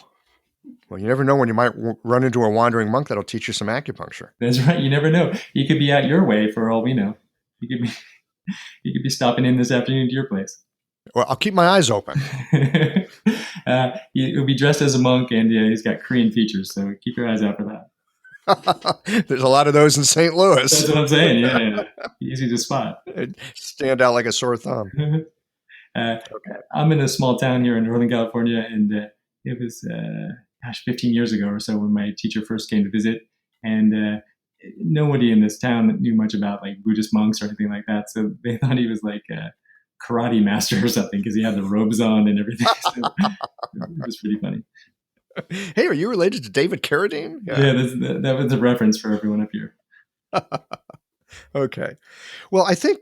Well, you never know when you might run into a wandering monk that'll teach you some acupuncture. That's right. You never know. He could be out your way for all we know. He could be stopping in this afternoon to your place. Well, I'll keep my eyes open. He'll be dressed as a monk, and he's got Korean features, so keep your eyes out for that. There's a lot of those in St. Louis. That's what I'm saying. Yeah. Easy to spot. It'd stand out like a sore thumb. Okay. I'm in a small town here in Northern California, and it was 15 years ago or so when my teacher first came to visit, and nobody in this town knew much about like Buddhist monks or anything like that. So they thought he was like a karate master or something, because he had the robes on and everything. So it was pretty funny. Hey, are you related to David Carradine? Yeah, that was a reference for everyone up here. Okay. Well, I think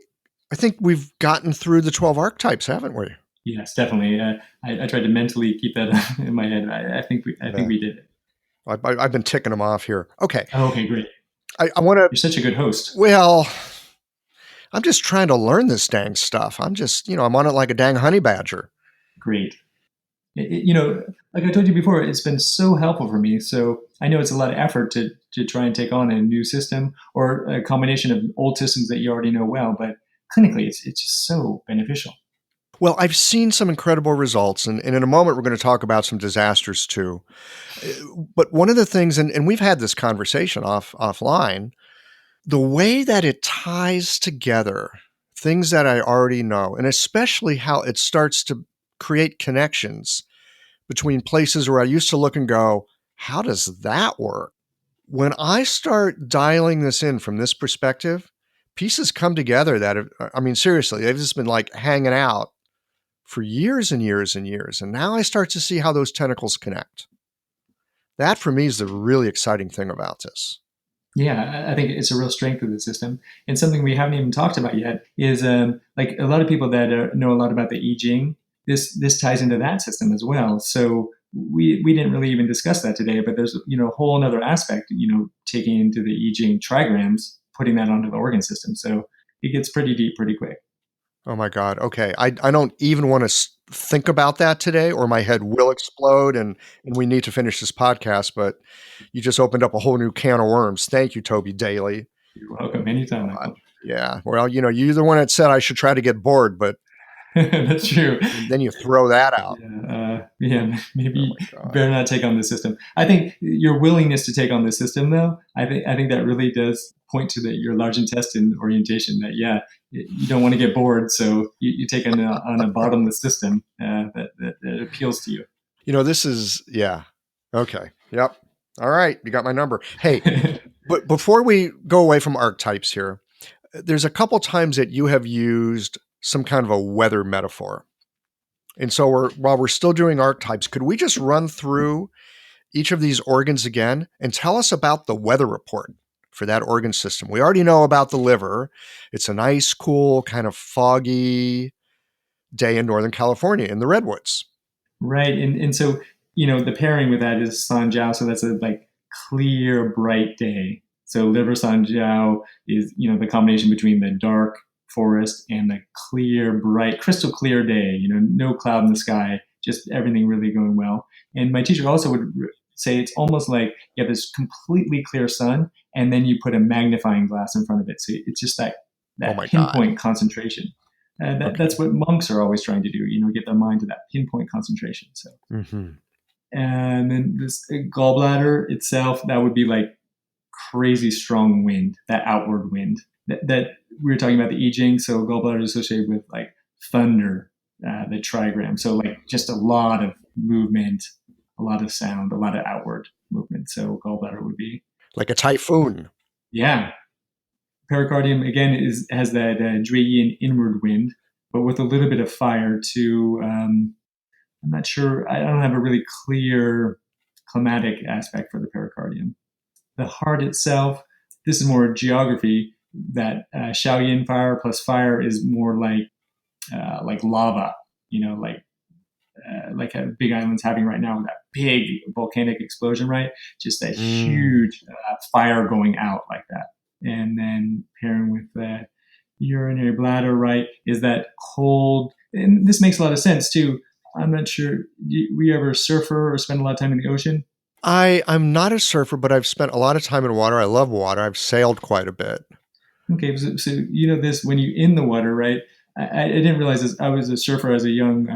we've gotten through the 12 archetypes, haven't we? Yes, definitely. I tried to mentally keep that in my head. I think we did it. I've been ticking them off here. Okay. Oh, okay, great. I want to. You're such a good host. Well, I'm just trying to learn this dang stuff. I'm just, I'm on it like a dang honey badger. Great. Like I told you before, it's been so helpful for me. So I know it's a lot of effort to try and take on a new system or a combination of old systems that you already know well, but clinically, it's just so beneficial. Well, I've seen some incredible results, and in a moment we're going to talk about some disasters too. But one of the things, and we've had this conversation offline, the way that it ties together things that I already know, and especially how it starts to create connections between places where I used to look and go, how does that work? When I start dialing this in from this perspective, pieces come together that, seriously, they've just been like hanging out for years and years and years. And now I start to see how those tentacles connect. That for me is the really exciting thing about this. Yeah, I think it's a real strength of the system. And something we haven't even talked about yet is like a lot of people that know a lot about the I Ching, this ties into that system as well. So we didn't really even discuss that today, but there's a whole other aspect, taking into the I Ching trigrams, putting that onto the organ system. So it gets pretty deep pretty quick. Oh my God. Okay. I don't even want to think about that today or my head will explode and we need to finish this podcast, but you just opened up a whole new can of worms. Thank you, Toby Daly. You're welcome. Anytime. Yeah. Well, you're the one that said I should try to get bored, but that's true. Then you throw that out. Yeah, maybe Oh my God. better not take on the system. I think your willingness to take on the system, though, I think that really does point to your large intestine orientation. That you don't want to get bored, so you take on a bottomless system that appeals to you. This is, yeah. Okay. Yep. All right. You got my number. Hey, but before we go away from archetypes here, there's a couple times that you have used some kind of a weather metaphor. And so while we're still doing archetypes, could we just run through each of these organs again and tell us about the weather report for that organ system? We already know about the liver. It's a nice, cool, kind of foggy day in Northern California in the redwoods. Right. And so, the pairing with that is Sanjiao. So that's a clear, bright day. So liver Sanjiao is, the combination between the dark forest and the clear, bright, crystal clear day, no cloud in the sky, just everything really going well. And my teacher also would say it's almost like you have this completely clear sun and then you put a magnifying glass in front of it. So it's just that Oh my pinpoint God. concentration. Okay. That's what monks are always trying to do, get their mind to that pinpoint concentration. So, and then this gallbladder itself, that would be like crazy strong wind, that outward wind that we were talking about the I Ching. So gallbladder is associated with like thunder, the trigram. So like just a lot of movement, a lot of sound, a lot of outward movement. So gallbladder would be like a typhoon. Yeah. Pericardium again has that Jueyin inward wind, but with a little bit of fire too. I'm not sure. I don't have a really clear climatic aspect for the pericardium. The heart itself, this is more geography. That Shaoyin fire plus fire is more like lava. Like a Big Island's having right now with that big volcanic explosion, right? Just that huge fire going out like that. And then pairing with the urinary bladder, right, is that cold. And this makes a lot of sense too. I'm not sure. Were you ever a surfer or spend a lot of time in the ocean? I'm not a surfer, but I've spent a lot of time in water. I love water. I've sailed quite a bit. Okay, so this when you're in the water, right? I didn't realize this. I was a surfer as a young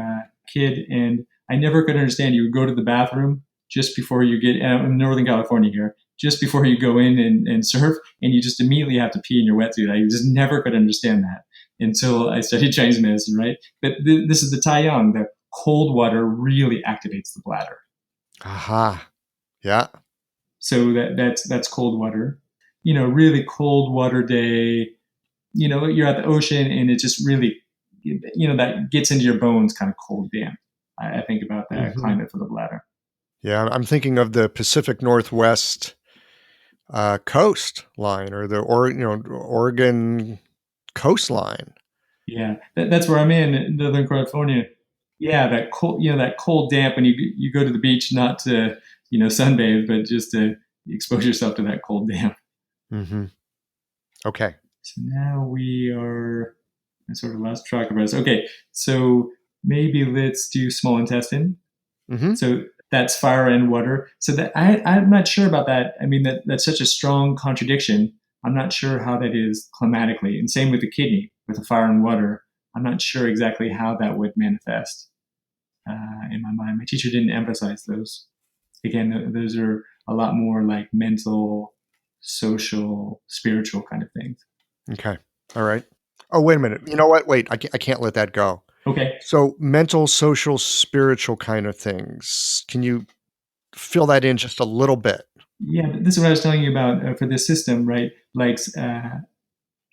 kid, and I never could understand. You would go to the bathroom just before you get in Northern California here, just before you go in and surf, and you just immediately have to pee in your wetsuit. I just never could understand that until I studied Chinese medicine, right? But this is the Taiyang. The cold water really activates the bladder. Aha. Yeah. So that's cold water. Really cold water day. You're at the ocean and it just really, that gets into your bones, kind of cold, damp. I think about that climate for the bladder. Yeah, I'm thinking of the Pacific Northwest coastline or the Oregon coastline. Yeah, that's where I'm in Northern California. Yeah, that cold damp when you go to the beach, not to sunbathe, but just to expose yourself to that cold damp. Okay. So now I sort of lost track of us. Okay, so maybe let's do small intestine. So that's fire and water. So that I'm not sure about that. I mean, that's such a strong contradiction. I'm not sure how that is climatically. And same with the kidney, with the fire and water. I'm not sure exactly how that would manifest in my mind. My teacher didn't emphasize those. Again, those are a lot more like mental, social, spiritual kind of things. Okay. All right. Oh, wait a minute. You know what? Wait, I can't let that go. Okay. So mental, social, spiritual kind of things. Can you fill that in just a little bit? Yeah, this is what I was telling you about for this system, right? Like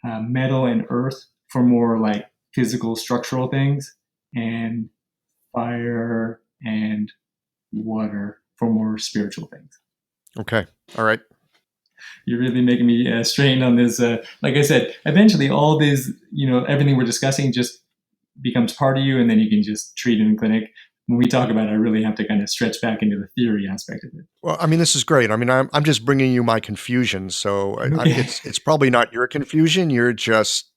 metal and earth for more like physical, structural things, and fire and water for more spiritual things. Okay. All right. You're really making me strain on this. Like I said, eventually all these, everything we're discussing just becomes part of you, and then you can just treat it in clinic. When we talk about it, I really have to kind of stretch back into the theory aspect of it. Well, I mean, this is great. I mean, I'm just bringing you my confusion, so it's probably not your confusion. You're just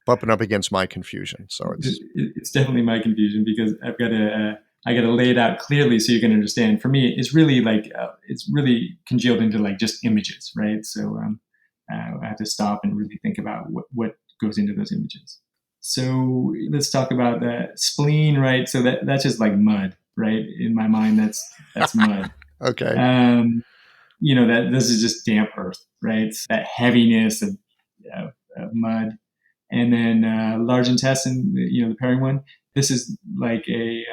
bumping up against my confusion. So it's definitely my confusion because I got to lay it out clearly so you can understand. For me, it's really it's really congealed into like just images, right? So I have to stop and really think about what goes into those images. So let's talk about the spleen, right? So that's just like mud. right? In my mind, that's mud. Okay. That this is just damp earth, right? It's that heaviness of mud. And then large intestine, the pairing one. This is like the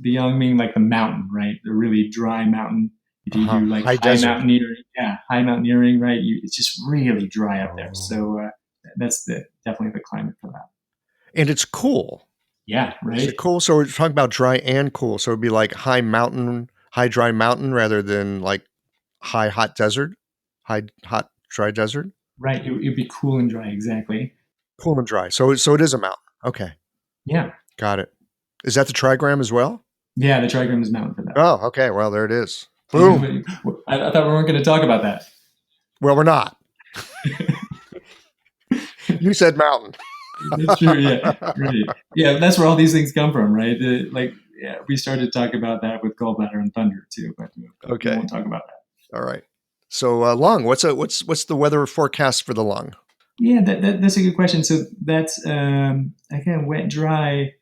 young meaning like the mountain, right? The really dry mountain. If you do like High desert. high mountaineering, right? It's just really dry up there. Oh. So that's definitely the climate for that. And it's cool. Yeah, Is right. it cool? So we're talking about dry and cool. So it'd be like high dry mountain rather than like high hot desert, high hot dry desert. Right. It'd be cool and dry. Exactly. Cool and dry. So it is a mountain. Okay. Yeah. Got it. Is that the trigram as well? Yeah, the trigram is mountain for that. Oh, okay. Well, there it is. Boom. I thought we weren't going to talk about that. Well, we're not. You said mountain. That's true. Yeah. Right. Yeah. That's where all these things come from, right? We started to talk about that with gallbladder and thunder too, but Okay. we won't talk about that. All right. So lung. What's the weather forecast for the lung? Yeah, that's a good question. So that's again wet, dry.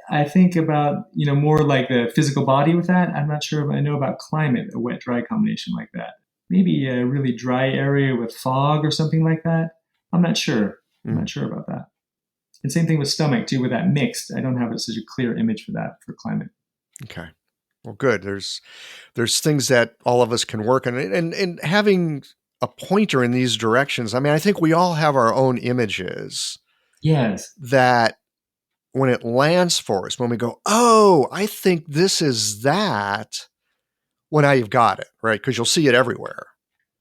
I think about more like the physical body with that. I'm not sure if I know about climate, a wet dry combination like that. Maybe a really dry area with fog or something like that. I'm not sure. I'm not sure about that. And same thing with stomach too, with that mixed. I don't have such a clear image for that for climate. Okay. Well, good. There's things that all of us can work on, and having a pointer in these directions. I mean, I think we all have our own images. Yes. That when it lands for us, when we go, oh, I think this is that. Well, now you've got it, right? Because you'll see it everywhere.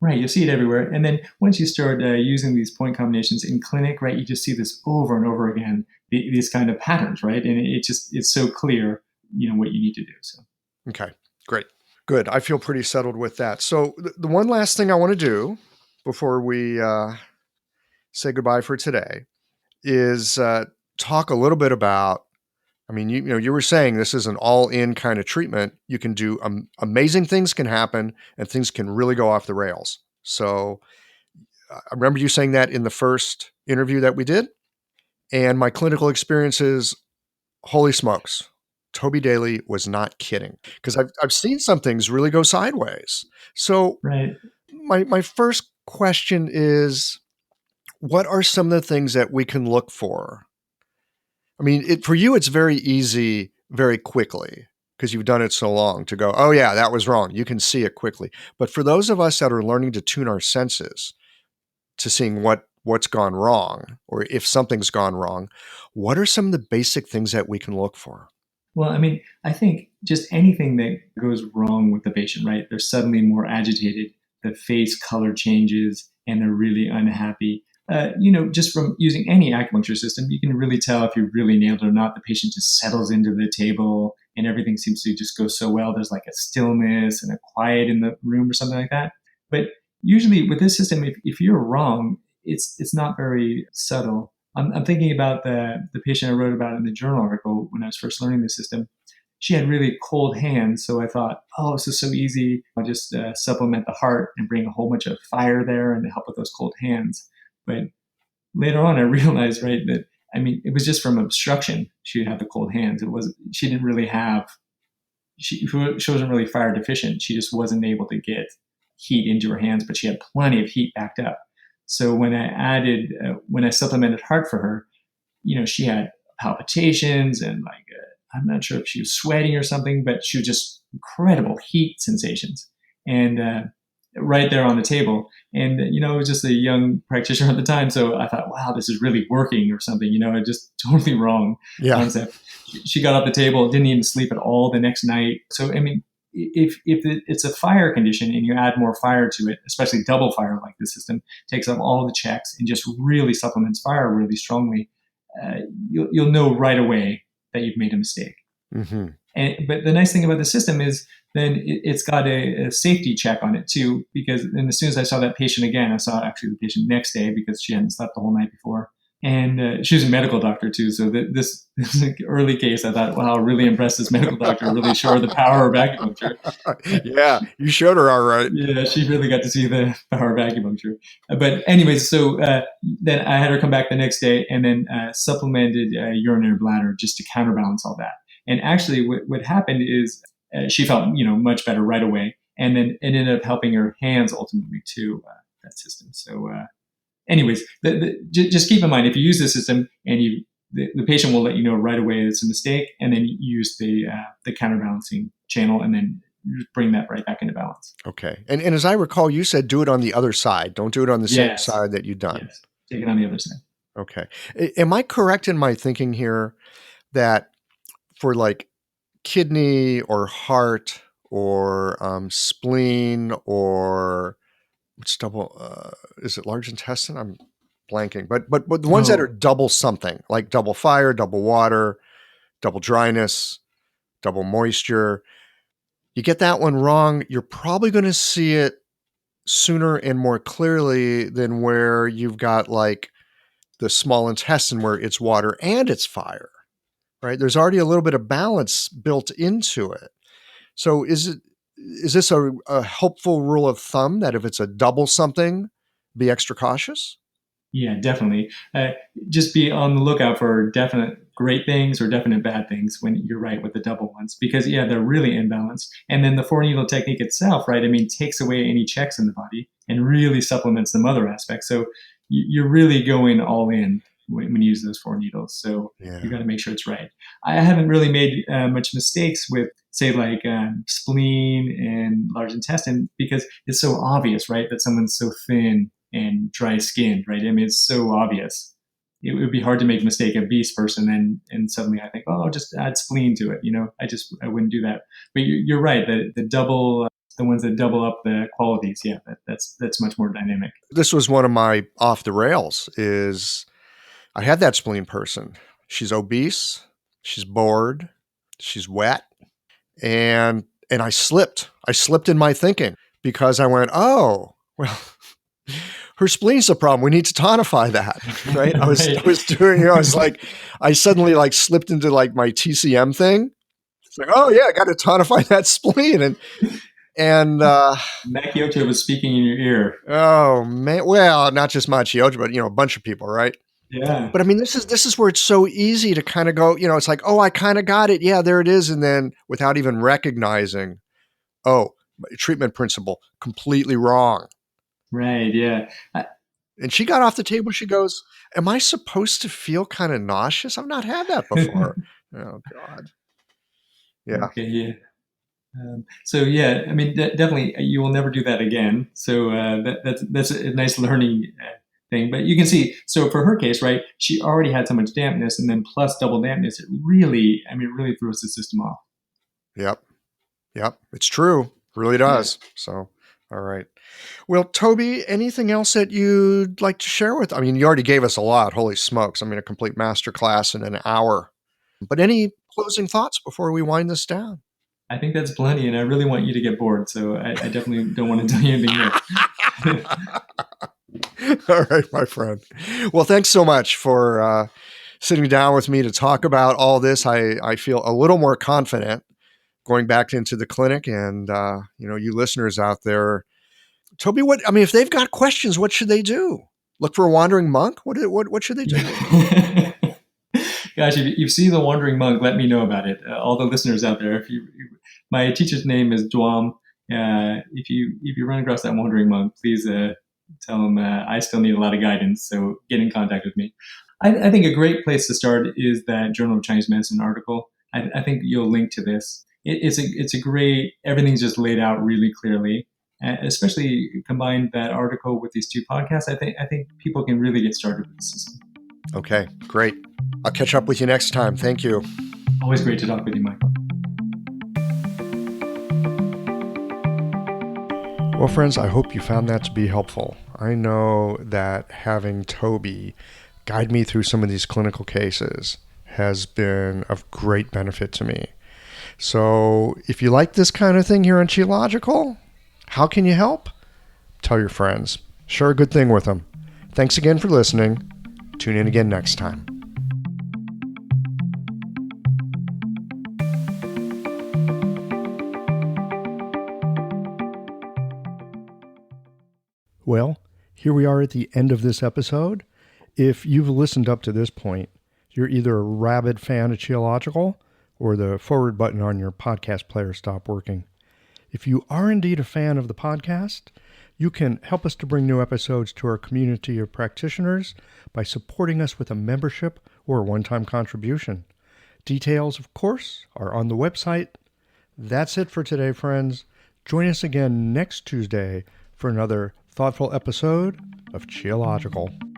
Right, you'll see it everywhere. And then once you start using these point combinations in clinic, right, you just see this over and over again, these kind of patterns, right? And it's so clear, what you need to do. So. Okay, great. Good. I feel pretty settled with that. So the one last thing I want to do before we say goodbye for today is talk a little bit about, I mean, you were saying this is an all-in kind of treatment. You can do amazing things can happen and things can really go off the rails. So I remember you saying that in the first interview that we did. And my clinical experiences, holy smokes, Toby Daly was not kidding, because I've seen some things really go sideways. So right. My first question is, what are some of the things that we can look for? I mean, for you, it's very easy, very quickly, because you've done it so long to go, oh yeah, that was wrong. You can see it quickly. But for those of us that are learning to tune our senses to seeing what's gone wrong, or if something's gone wrong, what are some of the basic things that we can look for? Well, I mean, I think just anything that goes wrong with the patient, right? They're suddenly more agitated, the face color changes, and they're really unhappy. Just from using any acupuncture system, you can really tell if you really nailed it or not. The patient just settles into the table and everything seems to just go so well. There's like a stillness and a quiet in the room or something like that. But usually with this system, if you're wrong, it's not very subtle. I'm thinking about the patient I wrote about in the journal article when I was first learning the system. She had really cold hands, so I thought, oh, this is so easy. I'll just supplement the heart and bring a whole bunch of fire there and help with those cold hands. But later on, I realized, right, that, I mean, it was just from obstruction she had the cold hands. She didn't really have, she wasn't really fire deficient. She just wasn't able to get heat into her hands, but she had plenty of heat backed up. So when I supplemented heart for her, she had palpitations and I'm not sure if she was sweating or something, but she was just incredible heat sensations. And right there on the table. And, I was just a young practitioner at the time. So I thought, wow, this is really working or something, just totally wrong concept. She got off the table, didn't even sleep at all the next night. So, I mean, if it's a fire condition and you add more fire to it, especially double fire like this system, takes up all the checks and just really supplements fire really strongly, you'll know right away that you've made a mistake. Mm-hmm. But the nice thing about the system is then it's got a safety check on it too, because then as soon as I saw that patient again, I saw actually the patient next day because she hadn't slept the whole night before. And she was a medical doctor too. So this early case, I thought, wow, really impressed this medical doctor, really showed her the power of acupuncture. Yeah, you showed her all right. Yeah, she really got to see the power of acupuncture. But anyways, so then I had her come back the next day and then supplemented urinary bladder just to counterbalance all that. And actually what happened is she felt, much better right away. And then it ended up helping her hands ultimately too, that system. So anyways, just keep in mind, if you use the system and the patient will let you know right away it's a mistake, and then you use the counterbalancing channel, and then just bring that right back into balance. Okay. And as I recall, you said do it on the other side. Don't do it on the same Yes. side that you've done. Yes. Take it on the other side. Okay. Am I correct in my thinking here that for like kidney or heart or spleen or what's double, is it large intestine? I'm blanking, but the ones that are double something, like double fire, double water, double dryness, double moisture, you get that one wrong, you're probably going to see it sooner and more clearly than where you've got like the small intestine where it's water and it's fire, right? There's already a little bit of balance built into it. So is this a helpful rule of thumb that if it's a double something, be extra cautious? Yeah, definitely. Just be on the lookout for definite great things or definite bad things when you're right with the double ones, because they're really imbalanced. And then the 4-needle technique itself, right? I mean, takes away any checks in the body and really supplements some other aspects. So you're really going all in when you use those 4 needles. So you got to make sure it's right. I haven't really made much mistakes with, say, like spleen and large intestine, because it's so obvious, right? That someone's so thin and dry skinned, right? I mean, it's so obvious. It would be hard to make a mistake, a beast person, and suddenly I think, oh, I'll just add spleen to it. I wouldn't do that. But you're right. The double, the ones that double up the qualities, that's much more dynamic. This was one of my off the rails. Is I had that spleen person. She's obese. She's bored. She's wet, and I slipped. I slipped in my thinking because I went, oh, well. Her spleen's the problem. We need to tonify that, right? I was doing, I was like, I suddenly like slipped into like my TCM thing. It's like, oh yeah, I got to tonify that spleen. And Macchiocho was speaking in your ear. Oh man, well, not just Macchiocho, but a bunch of people, right? Yeah. But I mean, this is where it's so easy to kind of go, it's like, oh, I kind of got it. Yeah, there it is. And then without even recognizing, oh, treatment principle, completely wrong. Right, yeah. And she got off the table. She goes, am I supposed to feel kind of nauseous? I've not had that before. Oh, God. Yeah. Okay, yeah. So, yeah, I mean, definitely you will never do that again. So that's a nice learning thing. But you can see, so for her case, right, she already had so much dampness, and then plus double dampness, it really throws the system off. Yep. It's true. It really does. Yeah. So, all right. Well, Toby, anything else that you'd like to share with? I mean, you already gave us a lot. Holy smokes. I mean, a complete masterclass in an hour. But any closing thoughts before we wind this down? I think that's plenty, and I really want you to get bored, so I definitely don't want to tell you anything more. All right, my friend. Well, thanks so much for sitting down with me to talk about all this. I feel a little more confident going back into the clinic, and you listeners out there, Toby, if they've got questions, what should they do? Look for a wandering monk? What should they do? Gosh, if you see the wandering monk, let me know about it. All the listeners out there, my teacher's name is Duam. If you run across that wandering monk, please tell him I still need a lot of guidance. So get in contact with me. I think a great place to start is that Journal of Chinese Medicine article. I think you'll link to this. It's a great. Everything's just laid out really clearly. Especially combine that article with these 2 podcasts. I think people can really get started with the system. Okay, great. I'll catch up with you next time. Thank you. Always great to talk with you, Michael. Well, friends, I hope you found that to be helpful. I know that having Toby guide me through some of these clinical cases has been of great benefit to me. So if you like this kind of thing here on Qiological, how can you help? Tell your friends. Share a good thing with them. Thanks again for listening. Tune in again next time. Well, here we are at the end of this episode. If you've listened up to this point, you're either a rabid fan of Qiological or the forward button on your podcast player stop working. If you are indeed a fan of the podcast, you can help us to bring new episodes to our community of practitioners by supporting us with a membership or a one-time contribution. Details, of course, are on the website. That's it for today, friends. Join us again next Tuesday for another thoughtful episode of Qiological.